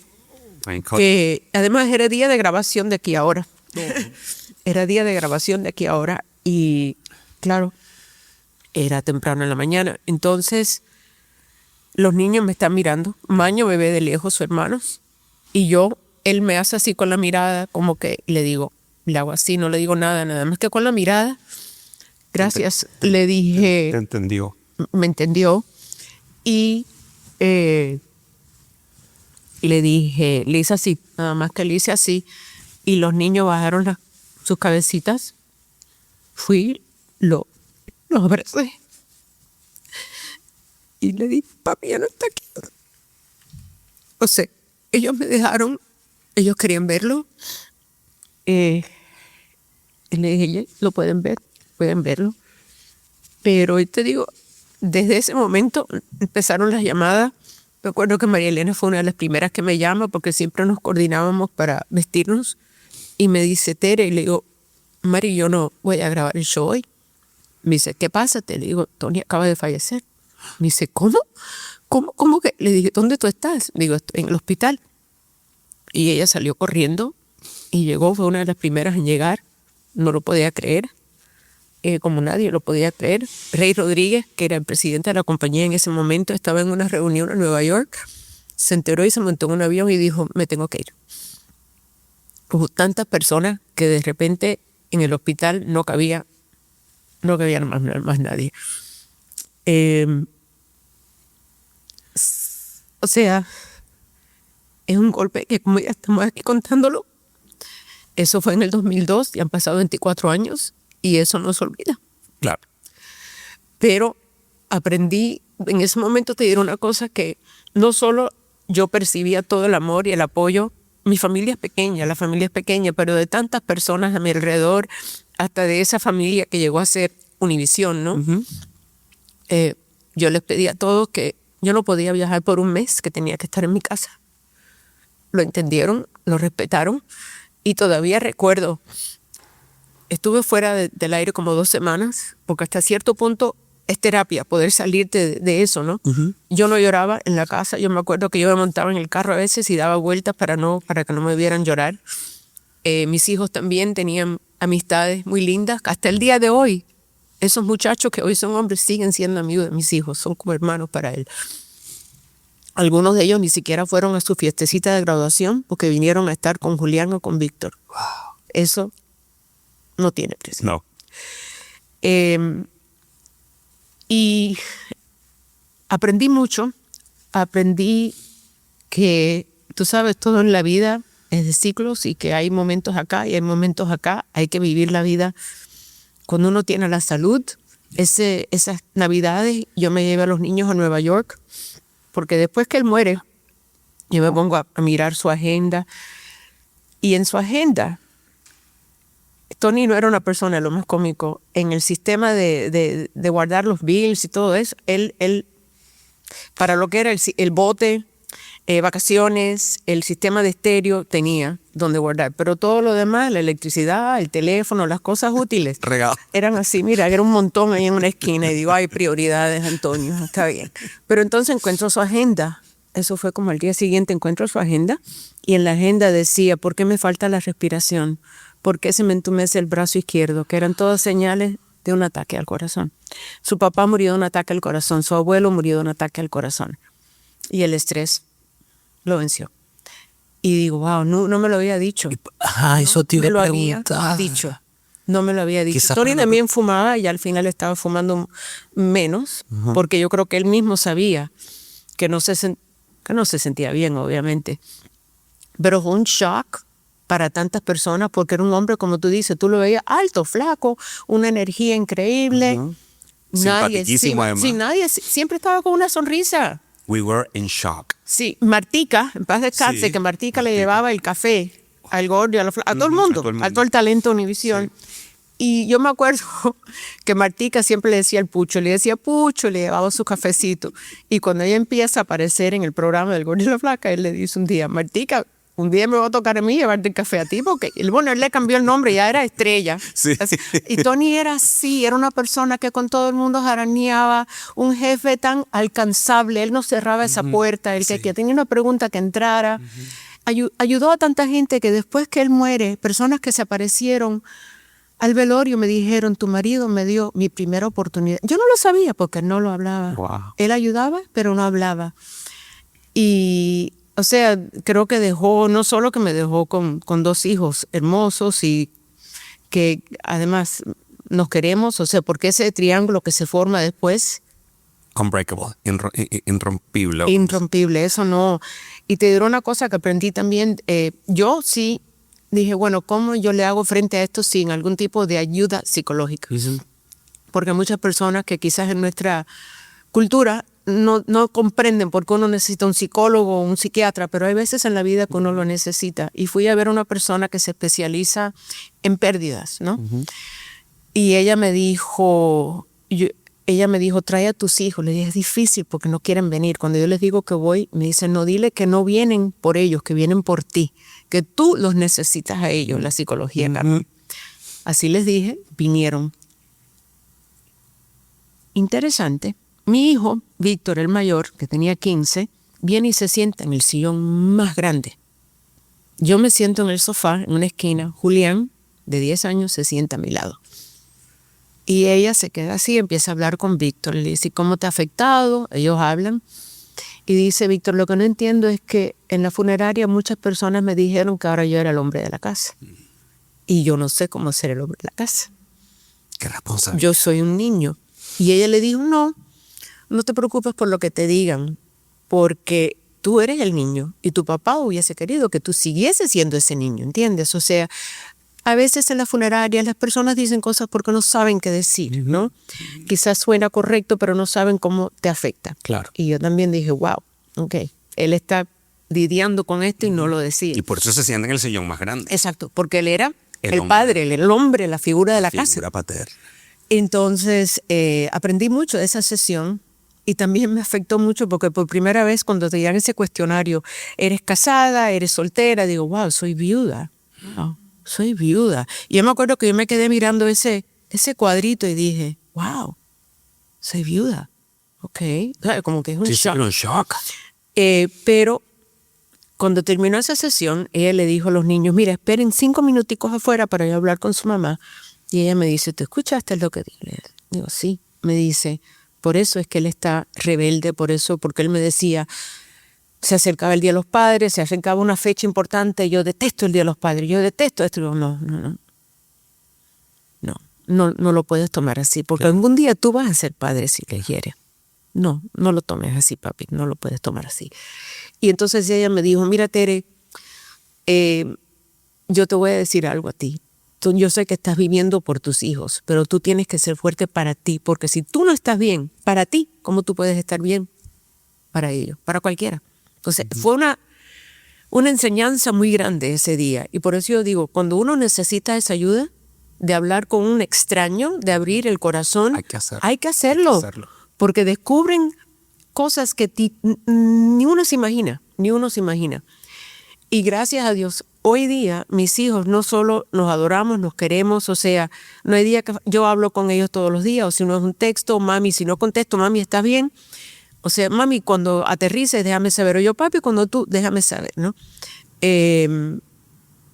además era día de grabación de aquí a ahora. Era día de grabación de aquí a ahora y claro, era temprano en la mañana. Entonces, los niños me están mirando. Maño me ve de lejos, su hermano. Y él me hace así con la mirada, como que le digo, le hago así, no le digo nada más que con la mirada. Gracias, le dije. Te entendió. Me entendió. Y le dije, le hice así, nada más que le hice así. Y los niños bajaron sus cabecitas. Fui, los abracé. Y le dije, papi ya no está aquí. O sea, ellos me dejaron, ellos querían verlo. Y le dije, lo pueden verlo. Pero hoy te digo, desde ese momento empezaron las llamadas. Me acuerdo que María Elena fue una de las primeras que me llama porque siempre nos coordinábamos para vestirnos. Y me dice, Tere, y le digo, Mari, yo no voy a grabar el show hoy. Me dice, ¿qué pasa? Te le digo, Tony acaba de fallecer. Me dice, ¿cómo? ¿Cómo que? Le dije, ¿dónde tú estás? Digo, estoy en el hospital. Y ella salió corriendo y llegó, fue una de las primeras en llegar. No lo podía creer, como nadie lo podía creer. Rey Rodríguez, que era el presidente de la compañía en ese momento, estaba en una reunión en Nueva York, se enteró y se montó en un avión y dijo, me tengo que ir. Hubo tantas personas que de repente en el hospital no cabía más nadie. O sea, es un golpe que como ya estamos aquí contándolo, eso fue en el 2002, y han pasado 24 años y eso no se olvida. Claro. Pero aprendí, en ese momento te diré una cosa, que no solo yo percibía todo el amor y el apoyo, mi familia es pequeña, la familia es pequeña, pero de tantas personas a mi alrededor, hasta de esa familia que llegó a ser Univisión, ¿no? Uh-huh. Yo les pedí a todos que yo no podía viajar por un mes, que tenía que estar en mi casa. Lo entendieron, lo respetaron, y todavía recuerdo, estuve fuera del aire como 2 semanas, porque hasta cierto punto es terapia poder salirte de eso, ¿no? Uh-huh. Yo no lloraba en la casa, yo me acuerdo que yo me montaba en el carro a veces y daba vueltas para que no me vieran llorar. Mis hijos también tenían amistades muy lindas, hasta el día de hoy. Esos muchachos que hoy son hombres siguen siendo amigos de mis hijos, son como hermanos para él. Algunos de ellos ni siquiera fueron a su fiestecita de graduación porque vinieron a estar con Julián o con Víctor. Wow. Eso no tiene precio. No. Y aprendí mucho. Aprendí que, tú sabes, todo en la vida es de ciclos y que hay momentos acá y hay momentos acá. Hay que vivir la vida cuando uno tiene la salud. Esas navidades yo me llevé a los niños a Nueva York porque después que él muere yo me pongo a mirar su agenda y en su agenda Tony no era una persona, lo más cómico, en el sistema de guardar los bills y todo eso, él para lo que era el bote, vacaciones, el sistema de estéreo tenía donde guardar, pero todo lo demás, la electricidad, el teléfono, las cosas útiles, Regado. eran así, mira, era un montón ahí en una esquina y digo, hay prioridades, Antonio, está bien. Pero entonces encuentro su agenda, eso fue como al día siguiente, encuentro su agenda y en la agenda decía, ¿por qué me falta la respiración? ¿Por qué se me entumece el brazo izquierdo? Que eran todas señales de un ataque al corazón. Su papá murió de un ataque al corazón, su abuelo murió de un ataque al corazón y el estrés lo venció. Y digo, wow, no me lo había dicho. Eso te iba a preguntar. No me lo había dicho. Tony también fumaba y al final estaba fumando menos, porque yo creo que él mismo sabía que que no se sentía bien, obviamente. Pero fue un shock para tantas personas porque era un hombre, como tú dices, tú lo veías alto, flaco, una energía increíble. Simpaticísimo, además. Siempre estaba con una sonrisa. We were in shock. Sí, Martica, en paz descanse, Sí, que Martica le Martica. llevaba el café al gordo y a todo el mundo, a todo el talento de Univisión. Y yo me acuerdo que Martica siempre le decía al Pucho, le llevaba su cafecito. Y cuando ella empieza a aparecer en el programa del Gordo y la Flaca, él le dice un día, Martica, un día me va a tocar a mí llevarte el café a ti, porque él le cambió el nombre, ya era Estrella. Sí. Y Tony era así, era una persona que con todo el mundo jaraneaba, un jefe tan alcanzable, él no cerraba esa puerta, el que tenía una pregunta que entrara. Ayudó a tanta gente que después que él muere, personas que se aparecieron al velorio me dijeron, tu marido me dio mi primera oportunidad. Yo no lo sabía porque no lo hablaba. Wow. Él ayudaba, pero no hablaba. Y, o sea, creo que no solo que me dejó con 2 hijos hermosos y que además nos queremos, o sea, porque ese triángulo que se forma después, Unbreakable, irrompible. irrompible, eso no. Y te diré una cosa que aprendí también, yo sí dije, bueno, ¿cómo yo le hago frente a esto sin algún tipo de ayuda psicológica? Porque muchas personas que quizás en nuestra cultura no comprenden por qué uno necesita un psicólogo o un psiquiatra, pero hay veces en la vida que uno lo necesita. Y fui a ver a una persona que se especializa en pérdidas, ¿no? Y ella me dijo, trae a tus hijos. Le dije, es difícil porque no quieren venir. Cuando yo les digo que voy, me dicen, no, dile que no vienen por ellos, que vienen por ti, que tú los necesitas a ellos, la psicología. Así les dije, vinieron. Interesante. Mi hijo, Víctor, el mayor, que tenía 15, viene y se sienta en el sillón más grande. Yo me siento en el sofá, en una esquina. Julián, de 10 años, se sienta a mi lado. Y ella se queda así, empieza a hablar con Víctor. Le dice, ¿cómo te ha afectado? Ellos hablan. Y dice, Víctor, lo que no entiendo es que en la funeraria muchas personas me dijeron que ahora yo era el hombre de la casa. Y yo no sé cómo ser el hombre de la casa. Qué responsable. Yo soy un niño. Y ella le dijo, no te preocupes por lo que te digan, porque tú eres el niño y tu papá hubiese querido que tú siguieses siendo ese niño, ¿entiendes? O sea, a veces en la funeraria las personas dicen cosas porque no saben qué decir, ¿no? Quizás suena correcto, pero no saben cómo te afecta. Claro. Y yo también dije, wow, ok, él está lidiando con esto y no lo decía. Y por eso se sienta en el sillón más grande. Exacto, porque él era el hombre. padre, el hombre, la figura de la casa. Figura paterna. Entonces, aprendí mucho de esa sesión y también me afectó mucho porque por primera vez cuando te dan ese cuestionario, ¿eres casada? ¿Eres soltera? Digo, wow, soy viuda. Wow, soy viuda. Y yo me acuerdo que yo me quedé mirando ese cuadrito y dije, wow, soy viuda. Ok, o sea, como que es un shock. Sí, un shock. Pero cuando terminó esa sesión, ella le dijo a los niños, mira, esperen 5 minuticos afuera para yo hablar con su mamá. Y ella me dice, ¿te escuchaste lo que dije? Digo, sí. Me dice, por eso es que él está rebelde, porque él me decía, se acercaba el Día de los Padres, se acercaba una fecha importante, yo detesto el Día de los Padres, yo detesto esto. Digo, no lo puedes tomar así, porque algún día tú vas a ser padre si le quieres. No lo tomes así, papi, no lo puedes tomar así. Y entonces ella me dijo, mira, Tere, yo te voy a decir algo a ti. Yo sé que estás viviendo por tus hijos, pero tú tienes que ser fuerte para ti, porque si tú no estás bien para ti, ¿cómo tú puedes estar bien para ellos? Para cualquiera. Entonces, fue una enseñanza muy grande ese día. Y por eso yo digo, cuando uno necesita esa ayuda de hablar con un extraño, de abrir el corazón, hay que hacerlo. Porque descubren cosas que ni uno se imagina. Y gracias a Dios, hoy día mis hijos no solo nos adoramos, nos queremos, o sea, no hay día que yo hablo con ellos todos los días, o si no es un texto, mami, si no contesto, mami, ¿estás bien? O sea, mami, cuando aterrices, déjame saber. O yo, papi, cuando tú, déjame saber, ¿no?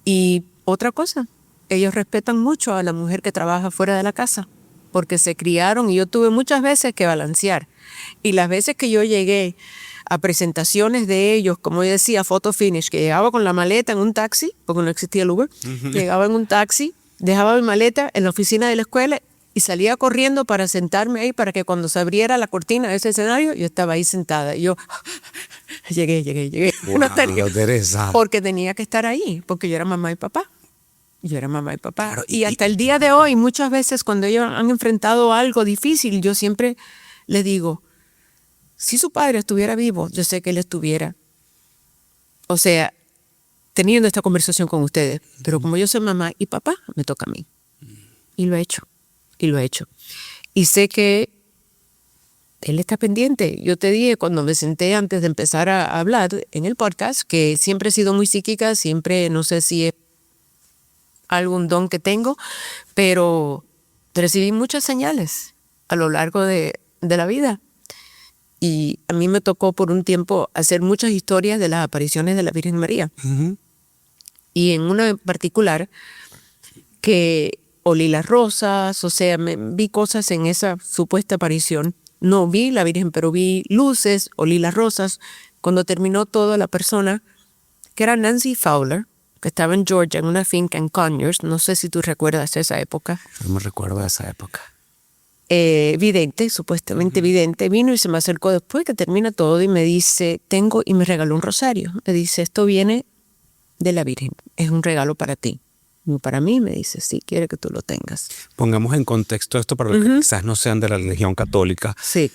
Y otra cosa, ellos respetan mucho a la mujer que trabaja fuera de la casa, porque se criaron y yo tuve muchas veces que balancear. Y las veces que yo llegué a presentaciones de ellos, como yo decía, photo finish, que llegaba con la maleta en un taxi, porque no existía el Uber, llegaba en un taxi, dejaba mi maleta en la oficina de la escuela y salía corriendo para sentarme ahí para que cuando se abriera la cortina de ese escenario, yo estaba ahí sentada. Y yo, Llegué. Wow, Teresa. Porque tenía que estar ahí, porque yo era mamá y papá. Claro, y hasta el día de hoy, muchas veces cuando ellos han enfrentado algo difícil, yo siempre les digo, si su padre estuviera vivo, yo sé que él estuviera, o sea, teniendo esta conversación con ustedes. Pero como yo soy mamá y papá, me toca a mí. Y lo he hecho. Y sé que él está pendiente. Yo te dije cuando me senté antes de empezar a hablar en el podcast que siempre he sido muy psíquica, siempre, no sé si es algún don que tengo, pero recibí muchas señales a lo largo de la vida. Y a mí me tocó por un tiempo hacer muchas historias de las apariciones de la Virgen María. Y en una en particular que olí las rosas, o sea, vi cosas en esa supuesta aparición. No vi la Virgen, pero vi luces, olí las rosas. Cuando terminó todo, la persona, que era Nancy Fowler, que estaba en Georgia, en una finca en Conyers, no sé si tú recuerdas esa época. No me recuerdo de esa época. Vidente, supuestamente vidente, vino y se me acercó después que termina todo y me dice, y me regaló un rosario. Me dice, esto viene de la Virgen, es un regalo para ti. Y para mí, me dice, sí, quiere que tú lo tengas. Pongamos en contexto esto para los que quizás no sean de la religión católica. Sí.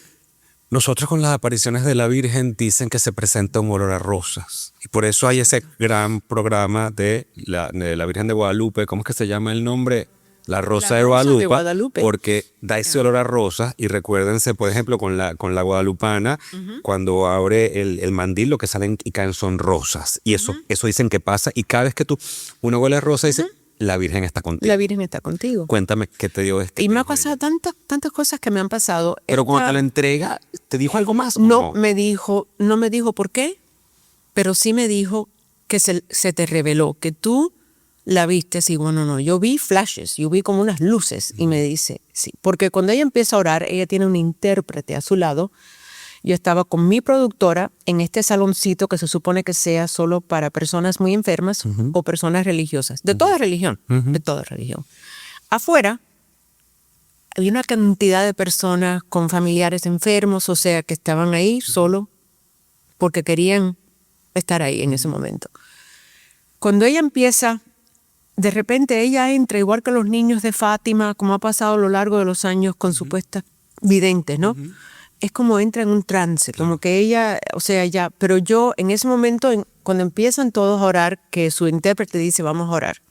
Nosotros con las apariciones de la Virgen dicen que se presenta un olor a rosas. Y por eso hay ese gran programa de la Virgen de Guadalupe. ¿Cómo es que se llama el nombre? La Rosa de Guadalupe. Porque da ese olor a rosas. Y recuérdense, por ejemplo, con la guadalupana, cuando abre el mandil, lo que salen y caen son rosas. Y eso dicen que pasa. Y cada vez que uno huele a rosa, dice, la Virgen está contigo. La Virgen está contigo. Cuéntame qué te dio este. Y me ha pasado tantas cosas que me han pasado. Pero cuando te la entrega, ¿te dijo algo más? No me dijo por qué, pero sí me dijo que se te reveló, que tú la viste así. Bueno, no, yo vi flashes, yo vi como unas luces. Y me dice, sí, porque cuando ella empieza a orar, ella tiene un intérprete a su lado. Yo estaba con mi productora en este saloncito que se supone que sea solo para personas muy enfermas o personas religiosas, de toda religión, de toda religión. Afuera había una cantidad de personas con familiares enfermos, o sea, que estaban ahí solo porque querían estar ahí en ese momento. Cuando ella empieza, de repente ella entra, igual que los niños de Fátima, como ha pasado a lo largo de los años con supuestas videntes, ¿no? Es como entra en un trance, como que ella, o sea, ya, pero yo en ese momento, cuando empiezan todos a orar, que su intérprete dice, vamos a orar,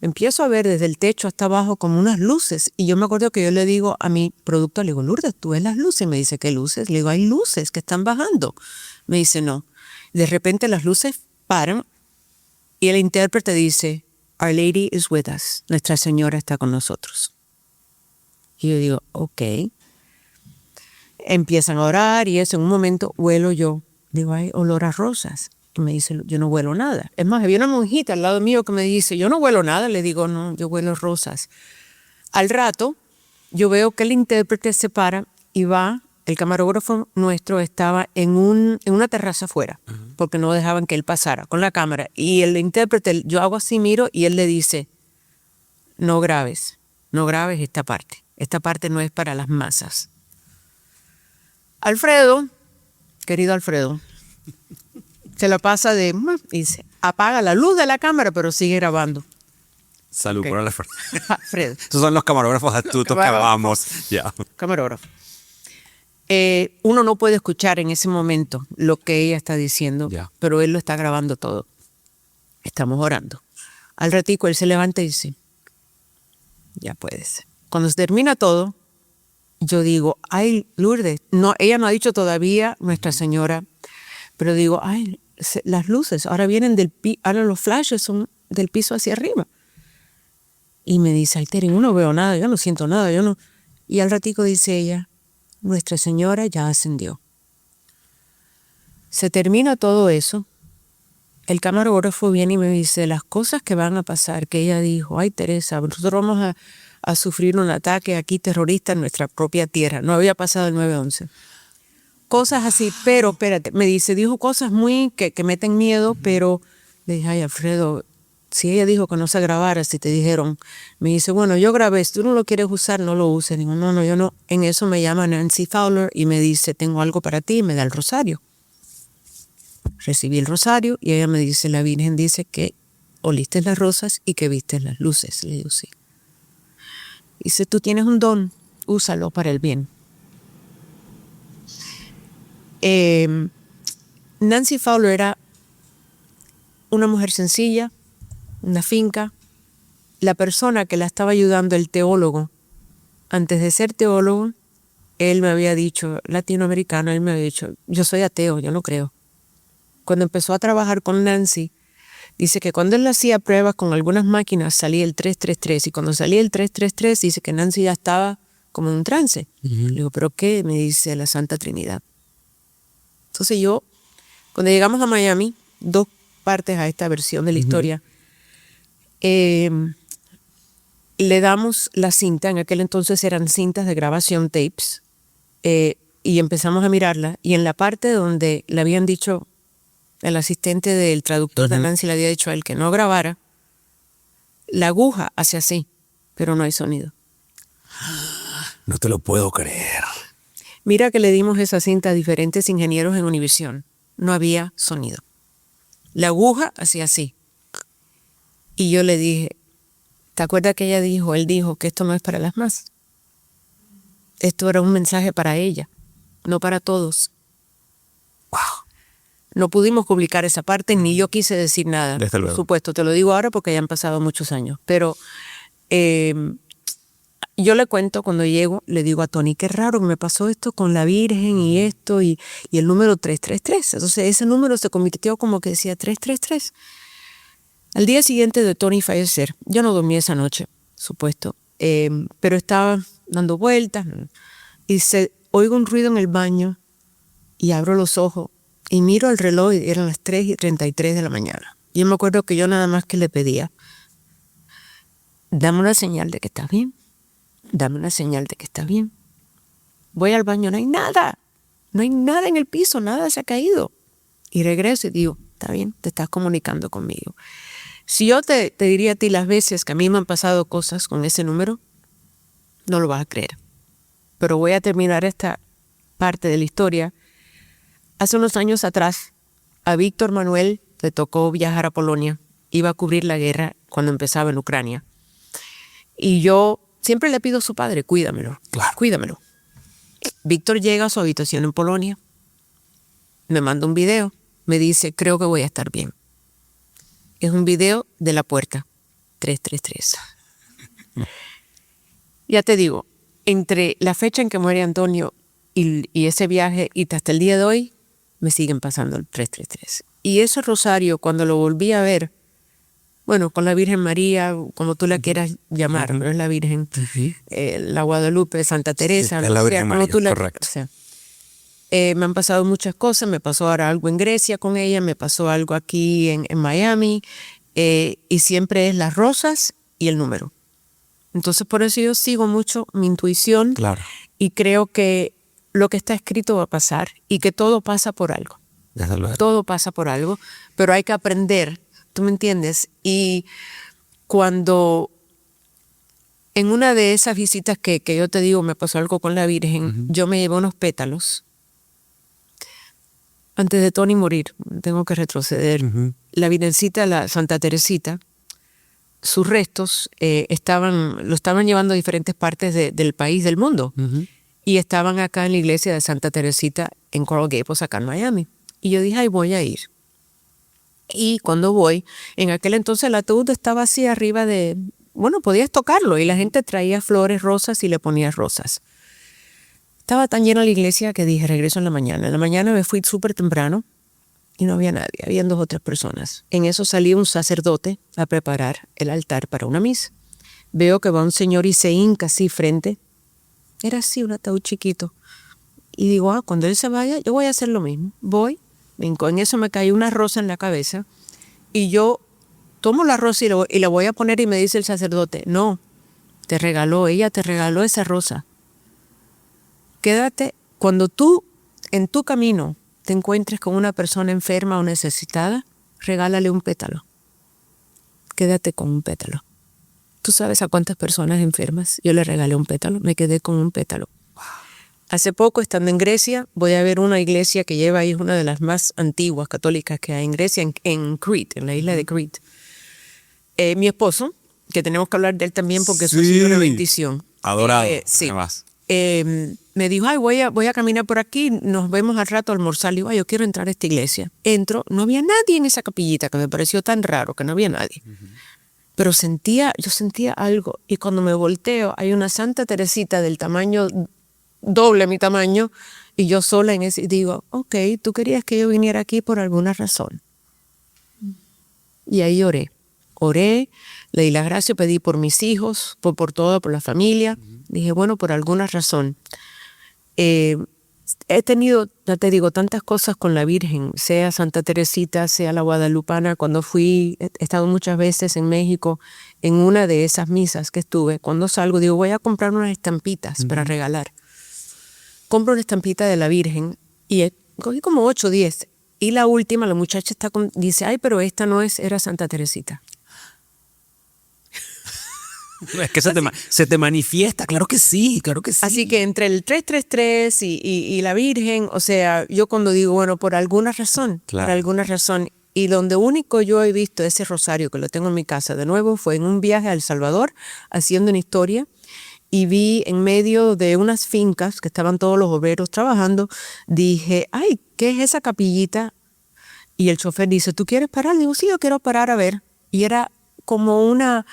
empiezo a ver desde el techo hasta abajo como unas luces, y yo me acuerdo que yo le digo a mi productor, le digo, Lourdes, ¿tú ves las luces? Me dice, ¿qué luces? Le digo, hay luces que están bajando. Me dice, no. De repente las luces paran, y el intérprete dice, Our Lady is with us, Nuestra Señora está con nosotros. Y yo digo, ok. Empiezan a orar y eso, en un momento huelo yo. Digo, hay olor a rosas. Y me dice, yo no huelo nada. Es más, había una monjita al lado mío que me dice, yo no huelo nada. Le digo, no, yo huelo rosas. Al rato, yo veo que el intérprete se para y va, el camarógrafo nuestro estaba en una terraza afuera, porque no dejaban que él pasara con la cámara. Y el intérprete, yo hago así, miro, y él le dice, no grabes esta parte. Esta parte no es para las masas. Alfredo, querido Alfredo, se la pasa y dice, apaga la luz de la cámara, pero sigue grabando. Salud por Alfredo. Alfredo. Estos son los camarógrafos astutos que amamos. Ya. Camarógrafo. Uno no puede escuchar en ese momento lo que ella está diciendo, pero él lo está grabando todo. Estamos orando. Al ratico él se levanta y dice, ya puedes. Cuando se termina todo, yo digo, ay, Lourdes, no, ella no ha dicho todavía Nuestra Señora, pero digo, ay, las luces ahora vienen ahora los flashes son del piso hacia arriba. Y me dice, ay, Tere, yo no veo nada, yo no siento nada, yo no. Y al ratico dice ella, Nuestra Señora ya ascendió. Se termina todo eso, el camarógrafo viene y me dice, las cosas que van a pasar, que ella dijo, ay, Teresa, nosotros vamos a sufrir un ataque aquí terrorista en nuestra propia tierra. No había pasado el 9/11. Cosas así, pero espérate, me dice, dijo cosas muy que meten miedo, pero le dije, ay, Alfredo, si ella dijo que no se grabara, si te dijeron, me dice, bueno, yo grabé, si tú no lo quieres usar, no lo uses. Digo, no, yo no. En eso me llama Nancy Fowler y me dice, tengo algo para ti, y me da el rosario. recibí el rosario y ella me dice, la Virgen dice que oliste las rosas y que viste las luces. Le digo, sí. Dice, tú tienes un don, úsalo para el bien. Nancy Fowler era una mujer sencilla, una finca. La persona que la estaba ayudando, el teólogo, antes de ser teólogo, él me había dicho, latinoamericano, él me había dicho, yo soy ateo, yo no creo. Cuando empezó a trabajar con Nancy, dice que cuando él hacía pruebas con algunas máquinas salía el 333 y cuando salía el 333 dice que Nancy ya estaba como en un trance. Le digo, ¿pero qué? Me dice la Santa Trinidad. Entonces yo, cuando llegamos a Miami, 2 partes a esta versión de la historia, le damos la cinta, en aquel entonces eran cintas de grabación, tapes, y empezamos a mirarla, y en la parte donde le habían dicho, el asistente del traductor de Nancy le había dicho a él que no grabara, la aguja hace así, pero no hay sonido. No te lo puedo creer. Mira que le dimos esa cinta a diferentes ingenieros en Univisión. No había sonido. La aguja hacía así. Y yo le dije, ¿te acuerdas que ella dijo? Él dijo que esto no es para las más. Esto era un mensaje para ella, no para todos. Wow. No pudimos publicar esa parte, ni yo quise decir nada. Desde luego. Por supuesto, te lo digo ahora porque ya han pasado muchos años. Pero yo le cuento cuando llego, le digo a Tony, qué raro que me pasó esto con la Virgen y esto y el número 333. Entonces ese número se convirtió como que decía 333. Al día siguiente de Tony fallecer, yo no dormí esa noche, supuesto, pero estaba dando vueltas y oigo un ruido en el baño y abro los ojos y miro el reloj y eran las 3:33 de la mañana. Y yo me acuerdo que yo nada más que le pedía, dame una señal de que estás bien, dame una señal de que estás bien. Voy al baño, no hay nada en el piso, nada se ha caído. Y regreso y digo, está bien, te estás comunicando conmigo. Si yo te diría a ti las veces que a mí me han pasado cosas con ese número, no lo vas a creer. Pero voy a terminar esta parte de la historia. Hace unos años atrás, a Víctor Manuel le tocó viajar a Polonia. Iba a cubrir la guerra cuando empezaba en Ucrania. Y yo siempre le pido a su padre, cuídamelo, Claro. cuídamelo. Víctor llega a su habitación en Polonia, me manda un video, me dice, creo que voy a estar bien. Es un video de la puerta, 333. Ya te digo, entre la fecha en que muere Antonio y ese viaje y hasta el día de hoy, me siguen pasando el 333. Y ese rosario, cuando lo volví a ver, bueno, con la Virgen María, como tú la quieras llamar, pero es la Virgen, la Guadalupe, Santa Teresa, es la Virgen como María, tú correcto. O sea, me han pasado muchas cosas, me pasó ahora algo en Grecia con ella, me pasó algo aquí en Miami, y siempre es las rosas y el número. Entonces por eso yo sigo mucho mi intuición. Claro. Y creo que lo que está escrito va a pasar y que todo pasa por algo. Desde luego. Todo pasa por algo, pero hay que aprender, ¿tú me entiendes? Y cuando en una de esas visitas que yo te digo me pasó algo con la Virgen, yo me llevé unos pétalos. Antes de Tony morir, tengo que retroceder. La Virgencita, la Santa Teresita, sus restos lo estaban llevando a diferentes partes del país, del mundo. Y estaban acá en la iglesia de Santa Teresita en Coral Gables, acá en Miami. Y yo dije, ay, voy a ir. Y cuando voy, en aquel entonces el ataúd estaba así arriba de, bueno, podías tocarlo y la gente traía flores, rosas y le ponía rosas. Estaba tan llena la iglesia que dije, regreso en la mañana. En la mañana me fui súper temprano y no había nadie, habían 2 o 3 personas. En eso salía un sacerdote a preparar el altar para una misa. Veo que va un señor y se hinca así frente. Era así, un ataúd chiquito. Y digo, cuando él se vaya, yo voy a hacer lo mismo. Voy, en eso me cayó una rosa en la cabeza y yo tomo la rosa y la voy a poner y me dice el sacerdote, no, ella te regaló esa rosa. Quédate, cuando tú en tu camino te encuentres con una persona enferma o necesitada, regálale un pétalo. Quédate con un pétalo. ¿Tú sabes a cuántas personas enfermas yo le regalé un pétalo? Me quedé con un pétalo. Hace poco, estando en Grecia, voy a ver una iglesia que lleva ahí, una de las más antiguas católicas que hay en Grecia, en Crete, en la isla de Crete. Mi esposo, que tenemos que hablar de él también porque eso ha sido una bendición. Adorado, Sí. además. Me dijo, ay, voy a caminar por aquí, nos vemos al rato a almorzar. Le digo, ay, yo quiero entrar a esta iglesia. Entro, no había nadie en esa capillita, que me pareció tan raro que no había nadie. Pero yo sentía algo. Y cuando me volteo, hay una Santa Teresita del tamaño, doble mi tamaño, y yo sola en ese, y digo, ok, tú querías que yo viniera aquí por alguna razón. Y ahí oré, le di la gracia, pedí por mis hijos, por todo, por la familia. Dije, bueno, por alguna razón. He tenido, ya te digo, tantas cosas con la Virgen, sea Santa Teresita, sea la Guadalupana. Cuando fui, he estado muchas veces en México, en una de esas misas que estuve, cuando salgo, digo, voy a comprar unas estampitas para regalar. Compro una estampita de la Virgen y cogí como 8 o 10. Y la última, la muchacha dice, ay, pero esta no era Santa Teresita. Es que se te manifiesta, claro que sí, claro que sí. Así que entre el 333 y la Virgen, o sea, yo cuando digo, bueno, por alguna razón, Claro. por alguna razón, y donde único yo he visto ese rosario, que lo tengo en mi casa de nuevo, fue en un viaje a El Salvador, haciendo una historia, y vi en medio de unas fincas que estaban todos los obreros trabajando, dije, ay, ¿qué es esa capillita? Y el chofer dice, ¿tú quieres parar? Digo, sí, yo quiero parar a ver. Y era como una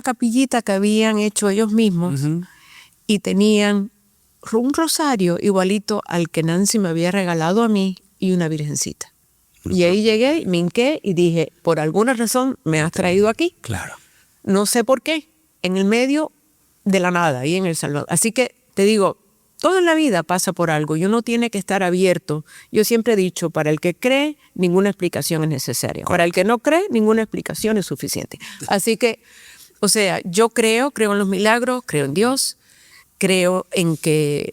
capillita que habían hecho ellos mismos y tenían un rosario igualito al que Nancy me había regalado a mí y una virgencita. Y ahí llegué, me hinqué y dije, por alguna razón me has traído aquí. Claro. No sé por qué, en el medio de la nada, ahí en El Salvador. Así que te digo, todo en la vida pasa por algo y uno tiene que estar abierto. Yo siempre he dicho, para el que cree, ninguna explicación es necesaria. Para el que no cree, ninguna explicación es suficiente. Así que, o sea, yo creo en los milagros, creo en Dios, creo en que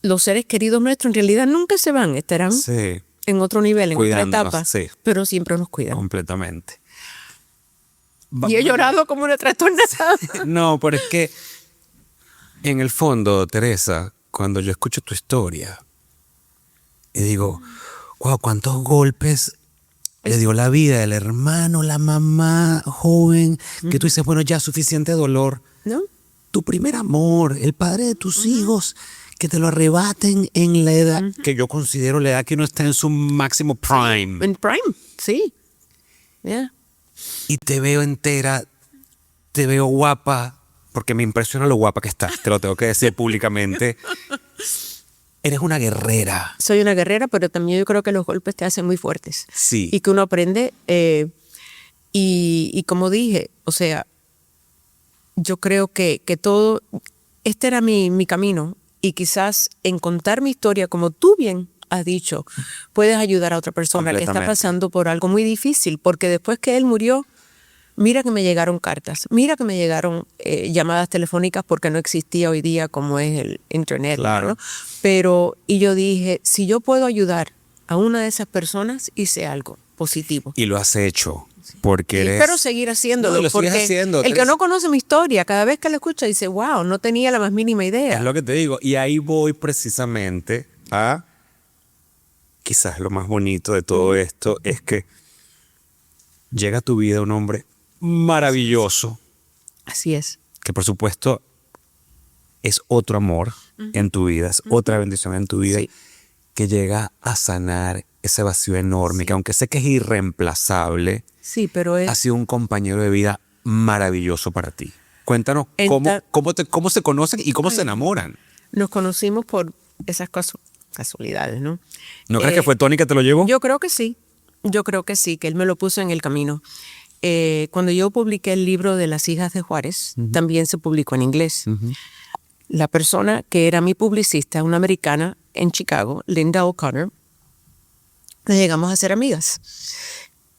los seres queridos nuestros en realidad nunca se van, estarán Sí, en otro nivel, en otra Cuidándonos, etapa, sí. pero siempre nos cuidan. completamente. Y he llorado como una trastornada. No, pero es que en el fondo, Teresa, cuando yo escucho tu historia y digo, wow, cuántos golpes le dio la vida, el hermano, la mamá joven, que tú dices, bueno, ya suficiente dolor. ¿No? Tu primer amor, el padre de tus hijos, que te lo arrebaten en la edad que yo considero la edad que uno está en su máximo prime. En Prime, sí. Yeah. Y te veo entera, te veo guapa, porque me impresiona lo guapa que estás, te lo tengo que decir públicamente. Eres una guerrera. Soy una guerrera, pero también yo creo que los golpes te hacen muy fuertes. Sí. Y que uno aprende. Y como dije, o sea, yo creo que todo, este era mi camino. Y quizás en contar mi historia, como tú bien has dicho, puedes ayudar a otra persona que está Completamente. pasando por algo muy difícil. Porque después que él murió, mira que me llegaron cartas, mira que me llegaron llamadas telefónicas porque no existía hoy día como es el internet. Claro. ¿no? Pero, y yo dije, si yo puedo ayudar a una de esas personas, hice algo positivo. Y lo has hecho, porque Y eres... espero seguir haciéndolo, No, lo sigues porque haciendo, el que Teresa. no conoce mi historia, cada vez que la escucha dice, wow, no tenía la más mínima idea. Es lo que te digo. Y ahí voy precisamente a... Quizás lo más bonito de todo esto es que llega a tu vida un hombre maravilloso, Así es. que por supuesto es otro amor en tu vida, es otra bendición en tu vida, Sí. que llega a sanar ese vacío enorme, que aunque sé que es irreemplazable, Sí, pero es... ha sido un compañero de vida maravilloso para ti. Cuéntanos Enta- cómo se conocen y cómo se enamoran. Nos conocimos por esas casualidades, ¿no? ¿No crees que fue Tony que te lo llevó? Yo creo que sí, que él me lo puso en el camino. Cuando yo publiqué el libro de las hijas de Juárez, también se publicó en inglés. La persona que era mi publicista, una americana en Chicago, Linda O'Connor, nos llegamos a ser amigas.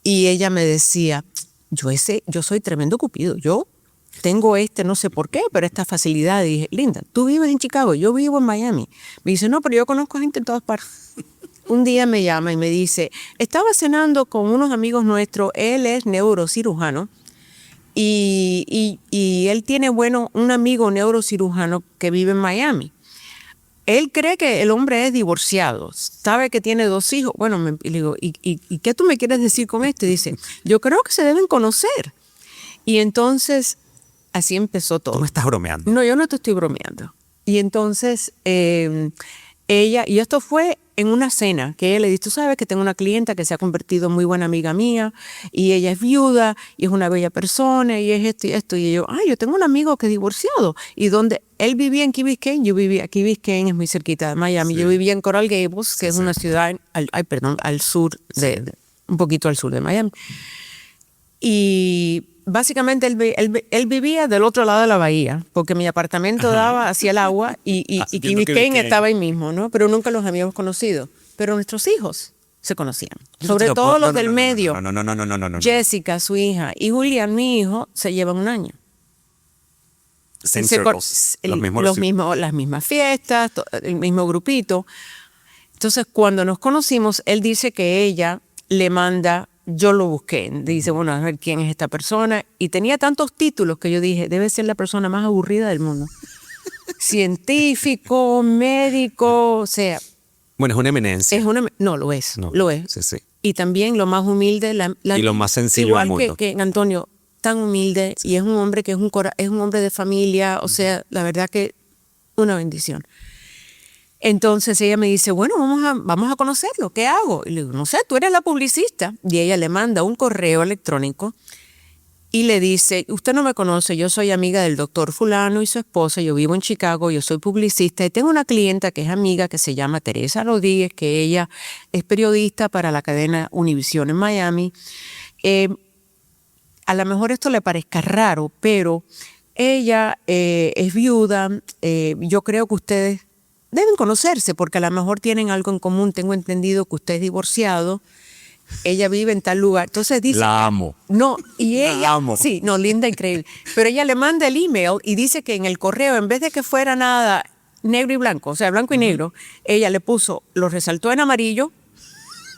Y ella me decía, yo soy tremendo cupido, yo tengo no sé por qué, pero esta facilidad. Y dije, Linda, tú vives en Chicago, yo vivo en Miami. Me dice, no, pero yo conozco gente en todas partes. Un día me llama y me dice, estaba cenando con unos amigos nuestros, él es neurocirujano y él tiene, un amigo neurocirujano que vive en Miami. él cree que el hombre es divorciado, sabe que tiene 2 hijos. Bueno, y le digo, ¿y qué tú me quieres decir con esto? Y dice, yo creo que se deben conocer. Y entonces, así empezó todo. Tú me estás bromeando. No, yo no te estoy bromeando. Y entonces, ella, y esto fue en una cena, que ella le dice, tú sabes que tengo una clienta que se ha convertido en muy buena amiga mía, y ella es viuda, y es una bella persona, y es esto y esto. Y yo, yo tengo un amigo que es divorciado, y donde él vivía en Key Biscayne, yo vivía, Key Biscayne es muy cerquita de Miami, yo vivía en Coral Gables, que es una ciudad, al sur, un poquito al sur de Miami. Y básicamente él vivía del otro lado de la bahía, porque mi apartamento daba hacia el agua y Key Biscayne estaba ahí mismo, ¿no? Pero nunca los habíamos conocido. Pero nuestros hijos se conocían, sobre todo los del medio. No. Jessica, su hija, y Julián, mi hijo, se llevan 1 año. Same circles, Las mismas fiestas, el mismo grupito. Entonces, cuando nos conocimos, él dice que ella le manda, yo lo busqué, dice, bueno, a ver quién es esta persona, y tenía tantos títulos que yo dije, debe ser la persona más aburrida del mundo. Científico, médico, o sea. Bueno, es una eminencia. No, lo es, lo es. Sí. Y también lo más humilde. Y lo más sencillo igual del mundo. que Antonio, tan humilde, y es un hombre que es un hombre de familia, o sea, la verdad que una bendición. Entonces ella me dice, bueno, vamos a conocerlo, ¿qué hago? Y le digo, no sé, tú eres la publicista. Y ella le manda un correo electrónico y le dice, usted no me conoce, yo soy amiga del doctor fulano y su esposa, yo vivo en Chicago, yo soy publicista y tengo una clienta que es amiga que se llama Teresa Rodríguez, que ella es periodista para la cadena Univision en Miami. A lo mejor esto le parezca raro, pero ella es viuda, yo creo que ustedes deben conocerse porque a lo mejor tienen algo en común. Tengo entendido que usted es divorciado. Ella vive en tal lugar. Entonces dice... La amo. No, y ella... La amo. Sí, no, linda, increíble. Pero ella le manda el email y dice que en el correo, en vez de que fuera nada negro y blanco, o sea, blanco y negro, ella le puso, lo resaltó en amarillo.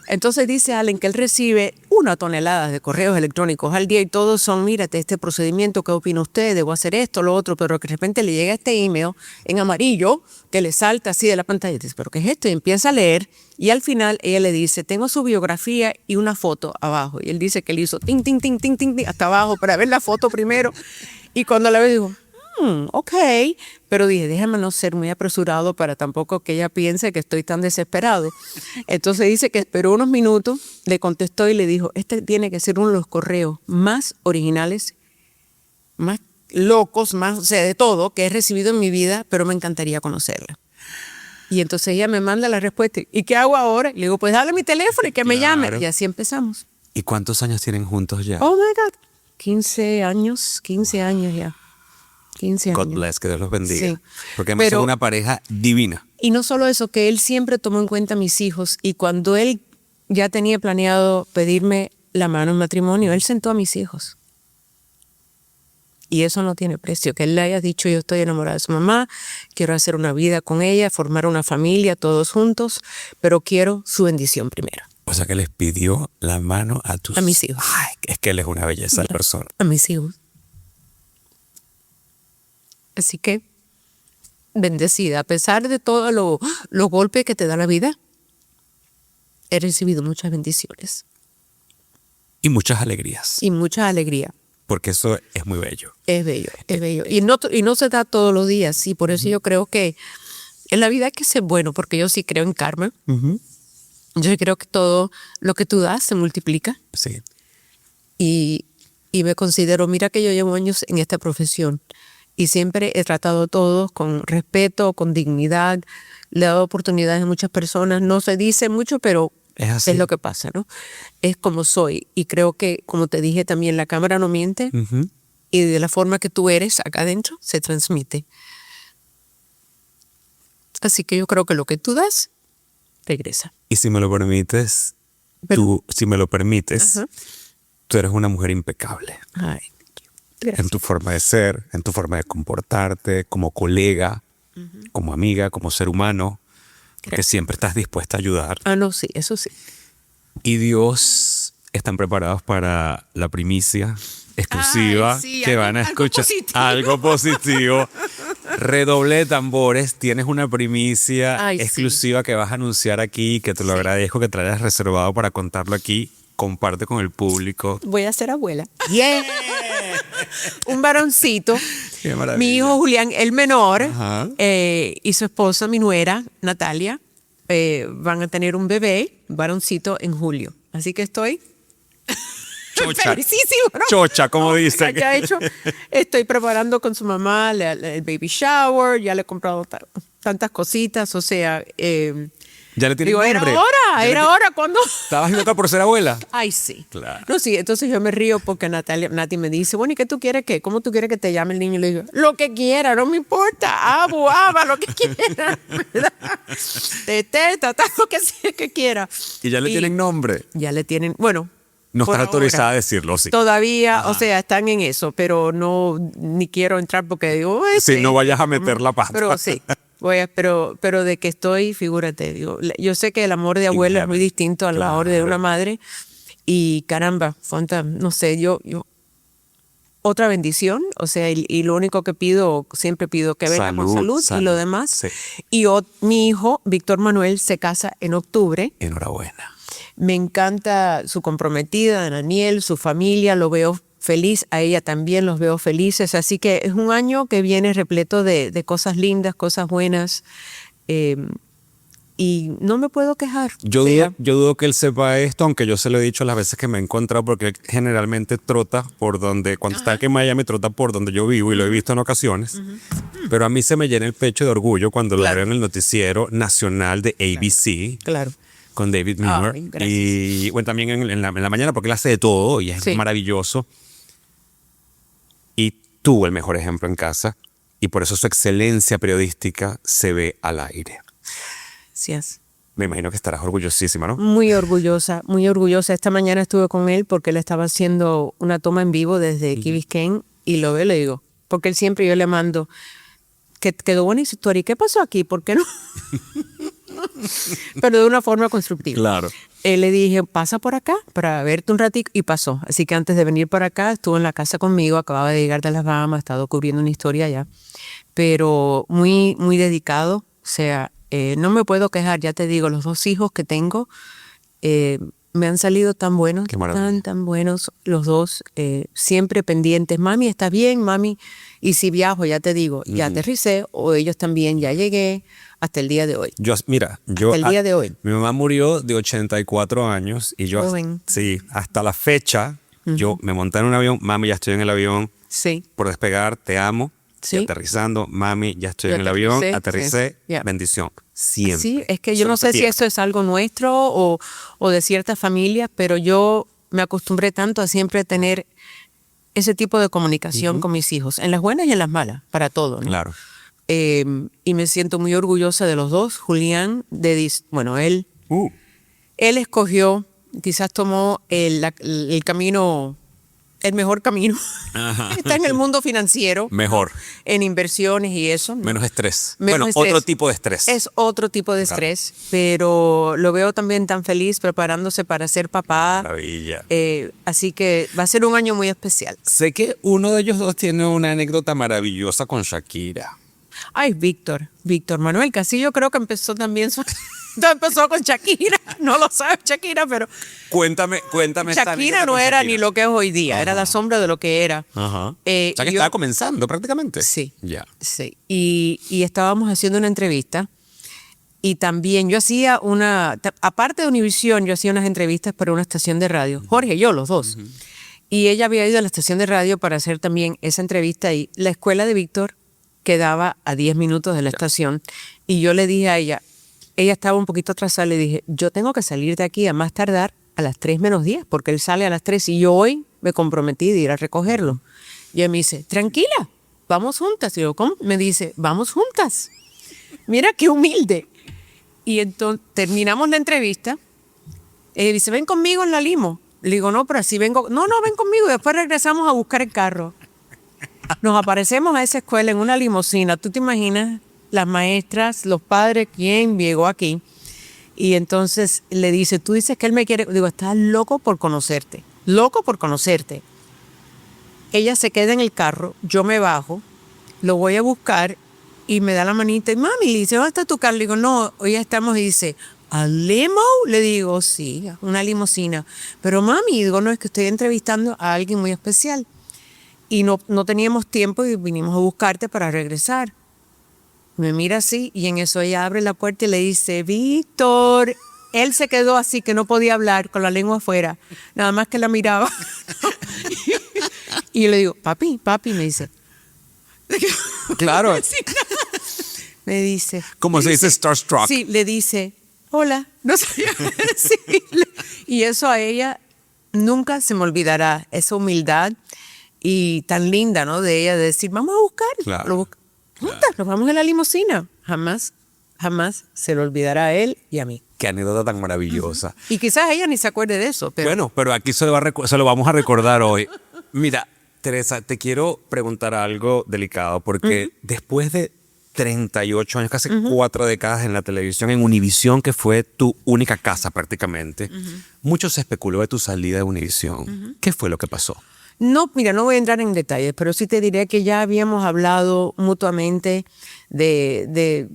Entonces dice Allen que él recibe 1 tonelada de correos electrónicos al día y todos son, mírate, este procedimiento, ¿qué opina usted? Debo hacer esto, lo otro, pero que de repente le llega este email en amarillo que le salta así de la pantalla y dice, ¿pero qué es esto? Y empieza a leer y al final ella le dice, tengo su biografía y una foto abajo. Y él dice que le hizo ting, ting, ting, ting, ting, ting, hasta abajo para ver la foto primero. Y cuando la ve digo, ok, pero dije, déjame no ser muy apresurado para tampoco que ella piense que estoy tan desesperado. Entonces dice que esperó unos minutos, le contestó y le dijo, este tiene que ser uno de los correos más originales, más locos, más, o sea, de todo que he recibido en mi vida, pero me encantaría conocerla. Y entonces ella me manda la respuesta, ¿y qué hago ahora? Y le digo, pues dale mi teléfono y que me llame. Y así empezamos. ¿Y cuántos años tienen juntos ya? Oh my God, 15 años ya. 15 años. God bless, que Dios los bendiga. Sí. Porque además son una pareja divina. Y no solo eso, que él siempre tomó en cuenta a mis hijos y cuando él ya tenía planeado pedirme la mano en matrimonio, él sentó a mis hijos. Y eso no tiene precio. Que él le haya dicho, yo estoy enamorada de su mamá, quiero hacer una vida con ella, formar una familia todos juntos, pero quiero su bendición primero. O sea que les pidió la mano a mis hijos. Ay, es que él es una belleza de persona. A mis hijos. Así que, bendecida. A pesar de todos los golpes que te da la vida, he recibido muchas bendiciones. Y muchas alegrías. Y mucha alegría. Porque eso es muy bello. Es bello, es bello. Y no se da todos los días. Y por eso yo creo que en la vida hay que ser bueno, porque yo sí creo en karma. Yo sí creo que todo lo que tú das se multiplica. Sí. Y me considero, mira que yo llevo años en esta profesión. Y siempre he tratado a todos con respeto, con dignidad. Le he dado oportunidades a muchas personas. No se dice mucho, pero es así. Es lo que pasa, ¿no? Es como soy. Y creo que, como te dije también, la cámara no miente. Y de la forma que tú eres acá adentro, se transmite. Así que yo creo que lo que tú das, regresa. Y si me lo permites, tú eres una mujer impecable. Ay. Gracias. En tu forma de ser, en tu forma de comportarte, como colega, como amiga, como ser humano, que siempre estás dispuesta a ayudar. No, sí, eso sí. Y Dios, están preparados para la primicia exclusiva que van a escuchar. Algo positivo. Redoble de tambores, tienes una primicia Ay, sí. exclusiva que vas a anunciar aquí, que te lo agradezco que te la hayas reservado para contarlo aquí. Comparte con el público. Voy a ser abuela. Un varoncito. Qué maravilla. Mi hijo Julián, el menor, Ajá. y su esposa, mi nuera, Natalia, van a tener un bebé, un varoncito, en julio. Así que estoy Chocha. felicísimo, ¿no? Chocha, como dicen. Ya he hecho, estoy preparando con su mamá el baby shower, ya le he comprado tantas cositas, o sea, Ya le tienes digo, nombre. era hora cuando... ¿Estabas loca por ser abuela? Ay, sí. Claro. No, sí, entonces yo me río porque Nati me dice, bueno, ¿y qué tú quieres qué? ¿Cómo tú quieres que te llame el niño? Y le digo, lo que quiera, no me importa, abu, aba, lo que quiera, ¿verdad? Tete, tata, lo que sea que quiera. Y ya le tienen nombre. Ya le tienen, bueno. No por estás autorizada ahora. a decirlo, sí. Todavía, o sea, están en eso, pero no, ni quiero entrar porque digo, Sí, no vayas a meter la pata. Pero sí, pero de que estoy, figúrate, digo, yo sé que el amor de abuela es muy distinto al amor de una madre y caramba, Fonta, no sé, yo otra bendición, o sea, y lo único que pido, siempre pido que venga con salud y lo demás. Sí. Y mi hijo, Víctor Manuel, se casa en octubre. Enhorabuena. Me encanta su comprometida, Daniel, su familia, lo veo feliz, a ella también los veo felices, así que es un año que viene repleto de cosas lindas, cosas buenas, y no me puedo quejar. Yo dudo que él sepa esto, aunque yo se lo he dicho las veces que me he encontrado, porque él generalmente trota por donde, cuando está aquí en Miami, trota por donde yo vivo y lo he visto en ocasiones. Pero a mí se me llena el pecho de orgullo cuando lo veo en el noticiero nacional de ABC. Claro. Con David Miller. Ay, gracias. Y bueno, también en la mañana, porque él hace de todo y es Sí. maravilloso. Y tuvo el mejor ejemplo en casa. Y por eso su excelencia periodística se ve al aire. Gracias. Me imagino que estarás orgullosísima, ¿no? Muy orgullosa, muy orgullosa. Esta mañana estuve con él porque él estaba haciendo una toma en vivo desde Key Biscayne y lo veo y le digo, porque él siempre yo le mando, que quedó buena historia. ¿Y qué pasó aquí? ¿Por qué no? Pero de una forma constructiva. Claro. Le dije, pasa por acá para verte un ratito y pasó. Así que antes de venir para acá estuvo en la casa conmigo, acababa de llegar de las Bahamas, ha estado cubriendo una historia allá, pero muy, muy dedicado. O sea, no me puedo quejar, ya te digo, los dos hijos que tengo me han salido tan buenos, Qué maravilla. tan buenos los dos, siempre pendientes. Mami, ¿estás bien? Mami, y si viajo, ya te digo, ya aterricé, o ellos también, ya llegué, hasta el día de hoy. Mira, Hasta el día de hoy. Mi mamá murió de 84 años y yo, Joven. sí, hasta la fecha, yo me monté en un avión, mami, ya estoy en el avión, Sí. por despegar, te amo. Sí. Y aterrizando, mami, ya estoy Yo en el avión, aterricé, aterricé, sí. Yeah. bendición. Siempre. Sí, es que yo no sé si Siempre. eso es algo nuestro o de ciertas familias, pero yo me acostumbré tanto a siempre tener ese tipo de comunicación con mis hijos, en las buenas y en las malas, para todo, ¿no? Claro. Y me siento muy orgullosa de los dos. Julián, él escogió, quizás tomó el camino, el mejor camino. Está en el mundo financiero. Mejor. En inversiones y eso. Menos estrés. Menos bueno, estrés. otro tipo de estrés. Es otro tipo de Claro. estrés, pero lo veo también tan feliz preparándose para ser papá. Maravilla. Así que va a ser un año muy especial. Sé que uno de ellos dos tiene una anécdota maravillosa con Shakira. Ay, Víctor Manuel Castillo creo que empezó también, empezó con Shakira, no lo sabe Shakira, pero Cuéntame esta Shakira anécdota no con era Shakira. ni lo que es hoy día, era la sombra de lo que era. Ajá. O Eh, sea que yo- estaba comenzando prácticamente. Sí. Ya. Sí, y estábamos haciendo una entrevista y también yo hacía aparte de Univisión, yo hacía unas entrevistas para una estación de radio, Jorge y yo, los dos. Y ella había ido a la estación de radio para hacer también esa entrevista y la escuela de Víctor quedaba a 10 minutos de la estación y yo le dije a ella estaba un poquito atrasada, le dije, yo tengo que salir de aquí a más tardar a las 3 menos 10 porque él sale a las 3 y yo hoy me comprometí de ir a recogerlo. Y ella me dice, tranquila, vamos juntas. Y yo, ¿cómo? Me dice, vamos juntas. Mira qué humilde. Y entonces terminamos la entrevista. Ella dice, ven conmigo en la limo. Le digo, no, pero así vengo. No, ven conmigo. Y después regresamos a buscar el carro. Nos aparecemos a esa escuela en una limusina. ¿Tú te imaginas? Las maestras, los padres, ¿quién llegó aquí? Y entonces le dice, tú dices que él me quiere. Digo, estás loco por conocerte. Loco por conocerte. Ella se queda en el carro, yo me bajo, lo voy a buscar y me da la manita y mami, le dice, ¿dónde está tu carro? Le digo, no, hoy ya estamos y dice, ¿a limo? Le digo, sí, una limusina. Pero mami, digo, no, es que estoy entrevistando a alguien muy especial y no teníamos tiempo y vinimos a buscarte para regresar. Me mira así y en eso ella abre la puerta y le dice, Víctor. Él se quedó así que no podía hablar con la lengua afuera, nada más que la miraba. Y yo le digo, papi, me dice. Claro. Me dice. Como se dice starstruck. Sí, le dice, hola, no sabía decirle. Y eso a ella nunca se me olvidará, esa humildad y tan linda, ¿no? De ella de decir, vamos a buscar. Claro. Juntas, nos vamos en la limusina. Jamás se lo olvidará a él y a mí. Qué anécdota tan maravillosa. Y quizás ella ni se acuerde de eso. Pero... Bueno, pero aquí se lo vamos a recordar hoy. Mira, Teresa, te quiero preguntar algo delicado, porque después de 38 años, casi 4 décadas en la televisión, en Univisión, que fue tu única casa prácticamente, mucho se especuló de tu salida de Univisión. ¿Qué fue lo que pasó? No, mira, no voy a entrar en detalles, pero sí te diré que ya habíamos hablado mutuamente de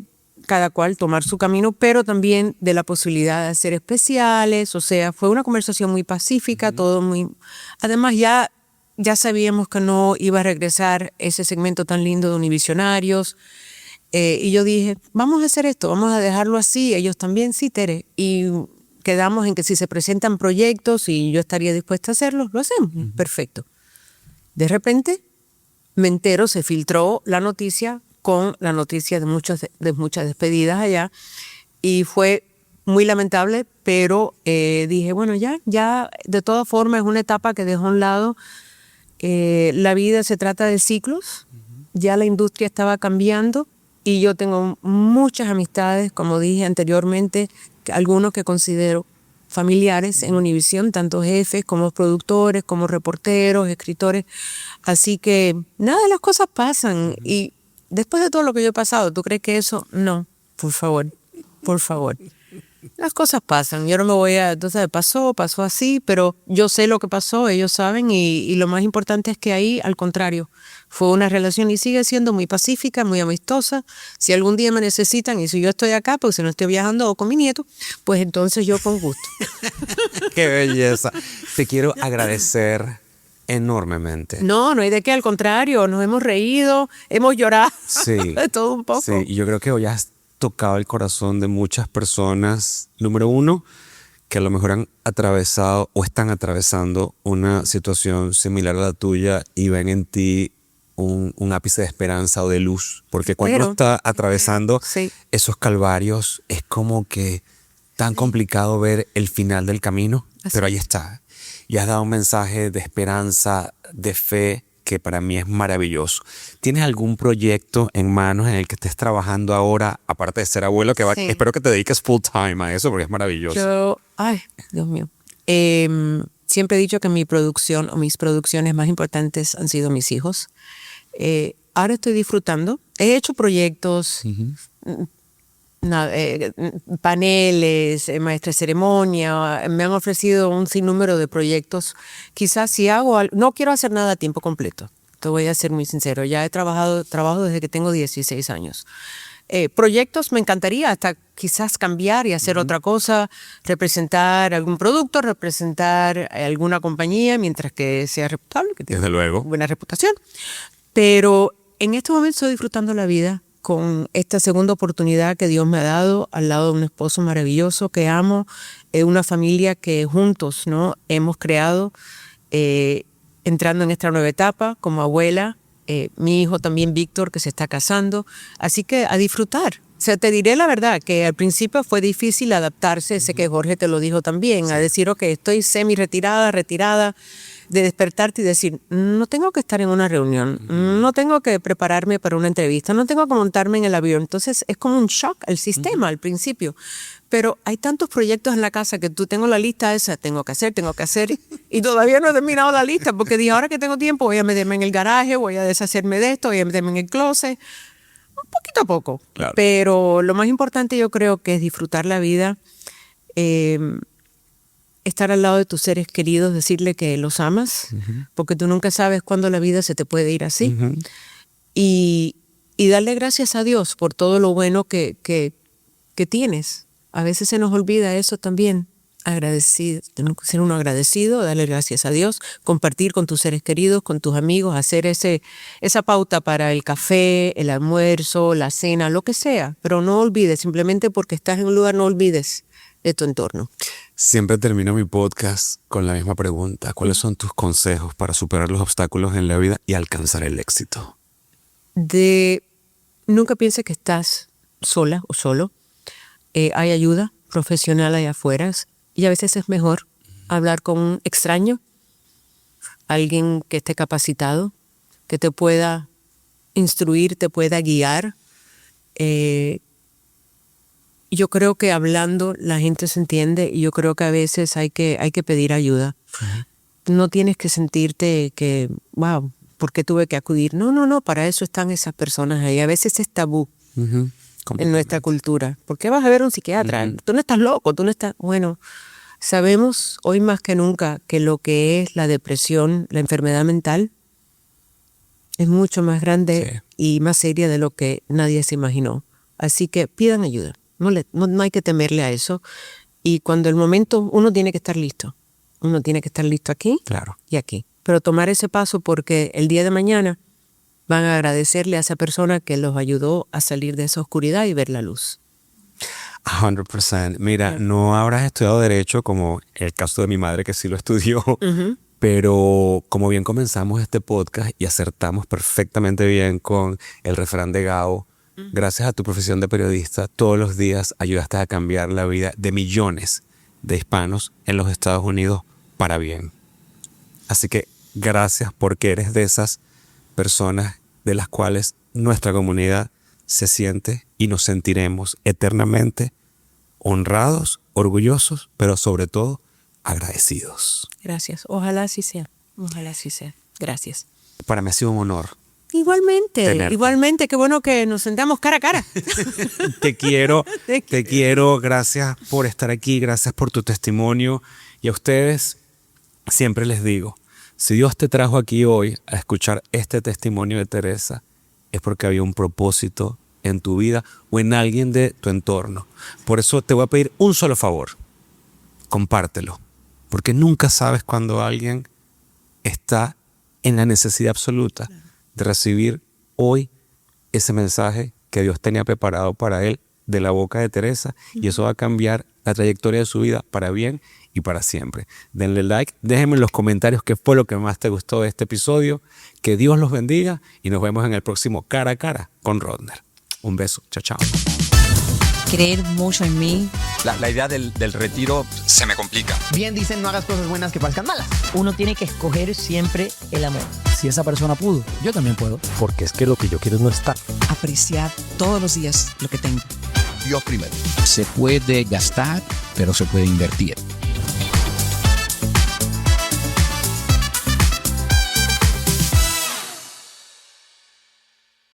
cada cual tomar su camino, pero también de la posibilidad de hacer especiales, o sea, fue una conversación muy pacífica, todo muy... Además ya sabíamos que no iba a regresar ese segmento tan lindo de Univisionarios, y yo dije, vamos a hacer esto, vamos a dejarlo así, ellos también, sí, Tere, y quedamos en que si se presentan proyectos y yo estaría dispuesta a hacerlos, lo hacemos, perfecto. De repente, me entero, se filtró la noticia con la noticia de muchas despedidas allá y fue muy lamentable, pero dije, bueno, ya de todas formas es una etapa que dejo a un lado. La vida se trata de ciclos, ya la industria estaba cambiando y yo tengo muchas amistades, como dije anteriormente, algunos que considero familiares en Univisión, tanto jefes como productores, como reporteros, escritores, así que nada, las cosas pasan y después de todo lo que yo he pasado, ¿tú crees que eso? No, por favor. Las cosas pasan, yo no me voy a... Entonces pasó así, pero yo sé lo que pasó, ellos saben y lo más importante es que ahí, al contrario, fue una relación y sigue siendo muy pacífica, muy amistosa. Si algún día me necesitan y si yo estoy acá, porque si no estoy viajando o con mi nieto, pues entonces yo con gusto. ¡Qué belleza! Te quiero agradecer enormemente. No hay de qué, al contrario, nos hemos reído, hemos llorado, Sí, de todo un poco. Sí, y yo creo que hoy has tocado el corazón de muchas personas. Número uno, que a lo mejor han atravesado o están atravesando una situación similar a la tuya y ven en ti un ápice de esperanza o de luz. Porque cuando uno está atravesando esos calvarios, es como que tan complicado ver el final del camino, pero ahí está. Y has dado un mensaje de esperanza, de fe, que para mí es maravilloso. ¿Tienes algún proyecto en manos en el que estés trabajando ahora, aparte de ser abuelo, que espero que te dediques full time a eso, porque es maravilloso? Ay, Dios mío. Siempre he dicho que mi producción o mis producciones más importantes han sido mis hijos. Ahora estoy disfrutando. He hecho proyectos, paneles, maestra de ceremonia, me han ofrecido un sinnúmero de proyectos. Quizás si hago algo, no quiero hacer nada a tiempo completo, te voy a ser muy sincero, ya trabajo desde que tengo 16 años. Proyectos me encantaría hasta quizás cambiar y hacer otra cosa, representar algún producto, representar alguna compañía, mientras que sea reputable, que tenga buena reputación. Pero en este momento estoy disfrutando la vida con esta segunda oportunidad que Dios me ha dado al lado de un esposo maravilloso que amo, una familia que juntos, ¿no?, hemos creado, entrando en esta nueva etapa como abuela, mi hijo también Víctor que se está casando, así que a disfrutar. O sea, te diré la verdad que al principio fue difícil adaptarse, sé que Jorge te lo dijo también, a decir, ok, estoy retirada, de despertarte y decir, no tengo que estar en una reunión, no tengo que prepararme para una entrevista, no tengo que montarme en el avión. Entonces es como un shock al sistema al principio. Pero hay tantos proyectos en la casa que tú tengo la lista esa, tengo que hacer, y todavía no he terminado la lista porque dije, ahora que tengo tiempo voy a meterme en el garaje, voy a deshacerme de esto, voy a meterme en el closet, poquito a poco. Claro. Pero lo más importante yo creo que es disfrutar la vida, estar al lado de tus seres queridos, decirle que los amas, porque tú nunca sabes cuándo la vida se te puede ir así. Y y darle gracias a Dios por todo lo bueno que tienes. A veces se nos olvida eso también. Agradecido, ser uno agradecido, darle gracias a Dios, compartir con tus seres queridos, con tus amigos, hacer esa pauta para el café, el almuerzo, la cena, lo que sea. Pero no olvides, simplemente porque estás en un lugar, no olvides de tu entorno. Siempre termino mi podcast con la misma pregunta. ¿Cuáles son tus consejos para superar los obstáculos en la vida y alcanzar el éxito? Nunca pienses que estás sola o solo. Hay ayuda profesional allá afuera y a veces es mejor hablar con un extraño, alguien que esté capacitado, que te pueda instruir, te pueda guiar. Yo creo que hablando la gente se entiende y yo creo que a veces hay que pedir ayuda. No tienes que sentirte que, wow, ¿por qué tuve que acudir? No, para eso están esas personas ahí. A veces es tabú en nuestra cultura. ¿Por qué vas a ver a un psiquiatra? Tú no estás loco, tú no estás... Bueno, sabemos hoy más que nunca que lo que es la depresión, la enfermedad mental, es mucho más grande y más seria de lo que nadie se imaginó. Así que pidan ayuda. No hay que temerle a eso. Y cuando el momento, uno tiene que estar listo. Uno tiene que estar listo aquí y aquí. Pero tomar ese paso porque el día de mañana van a agradecerle a esa persona que los ayudó a salir de esa oscuridad y ver la luz. 100%. Mira, no habrás estudiado Derecho como el caso de mi madre que sí lo estudió, pero como bien comenzamos este podcast y acertamos perfectamente bien con el refrán de Gao, gracias a tu profesión de periodista, todos los días ayudaste a cambiar la vida de millones de hispanos en los Estados Unidos para bien. Así que gracias porque eres de esas personas de las cuales nuestra comunidad se siente y nos sentiremos eternamente honrados, orgullosos, pero sobre todo agradecidos. Gracias. Ojalá así sea. Ojalá así sea. Gracias. Para mí ha sido un honor. Igualmente, qué bueno que nos sentamos cara a cara. Te quiero, gracias por estar aquí, gracias por tu testimonio. Y a ustedes siempre les digo, si Dios te trajo aquí hoy a escuchar este testimonio de Teresa, es porque había un propósito en tu vida o en alguien de tu entorno. Por eso te voy a pedir un solo favor, compártelo, porque nunca sabes cuando alguien está en la necesidad absoluta de recibir hoy ese mensaje que Dios tenía preparado para él de la boca de Teresa, y eso va a cambiar la trayectoria de su vida para bien y para siempre. Denle like, déjenme en los comentarios qué fue lo que más te gustó de este episodio. Que Dios los bendiga y nos vemos en el próximo Cara a Cara con Rodner. Un beso, chao. Creer mucho en mí. La idea del retiro se me complica. Bien dicen, no hagas cosas buenas que parezcan malas. Uno tiene que escoger siempre el amor. Si esa persona pudo, yo también puedo. Porque es que lo que yo quiero es no estar. Apreciar todos los días lo que tengo. Dios primero. Se puede gastar, pero se puede invertir.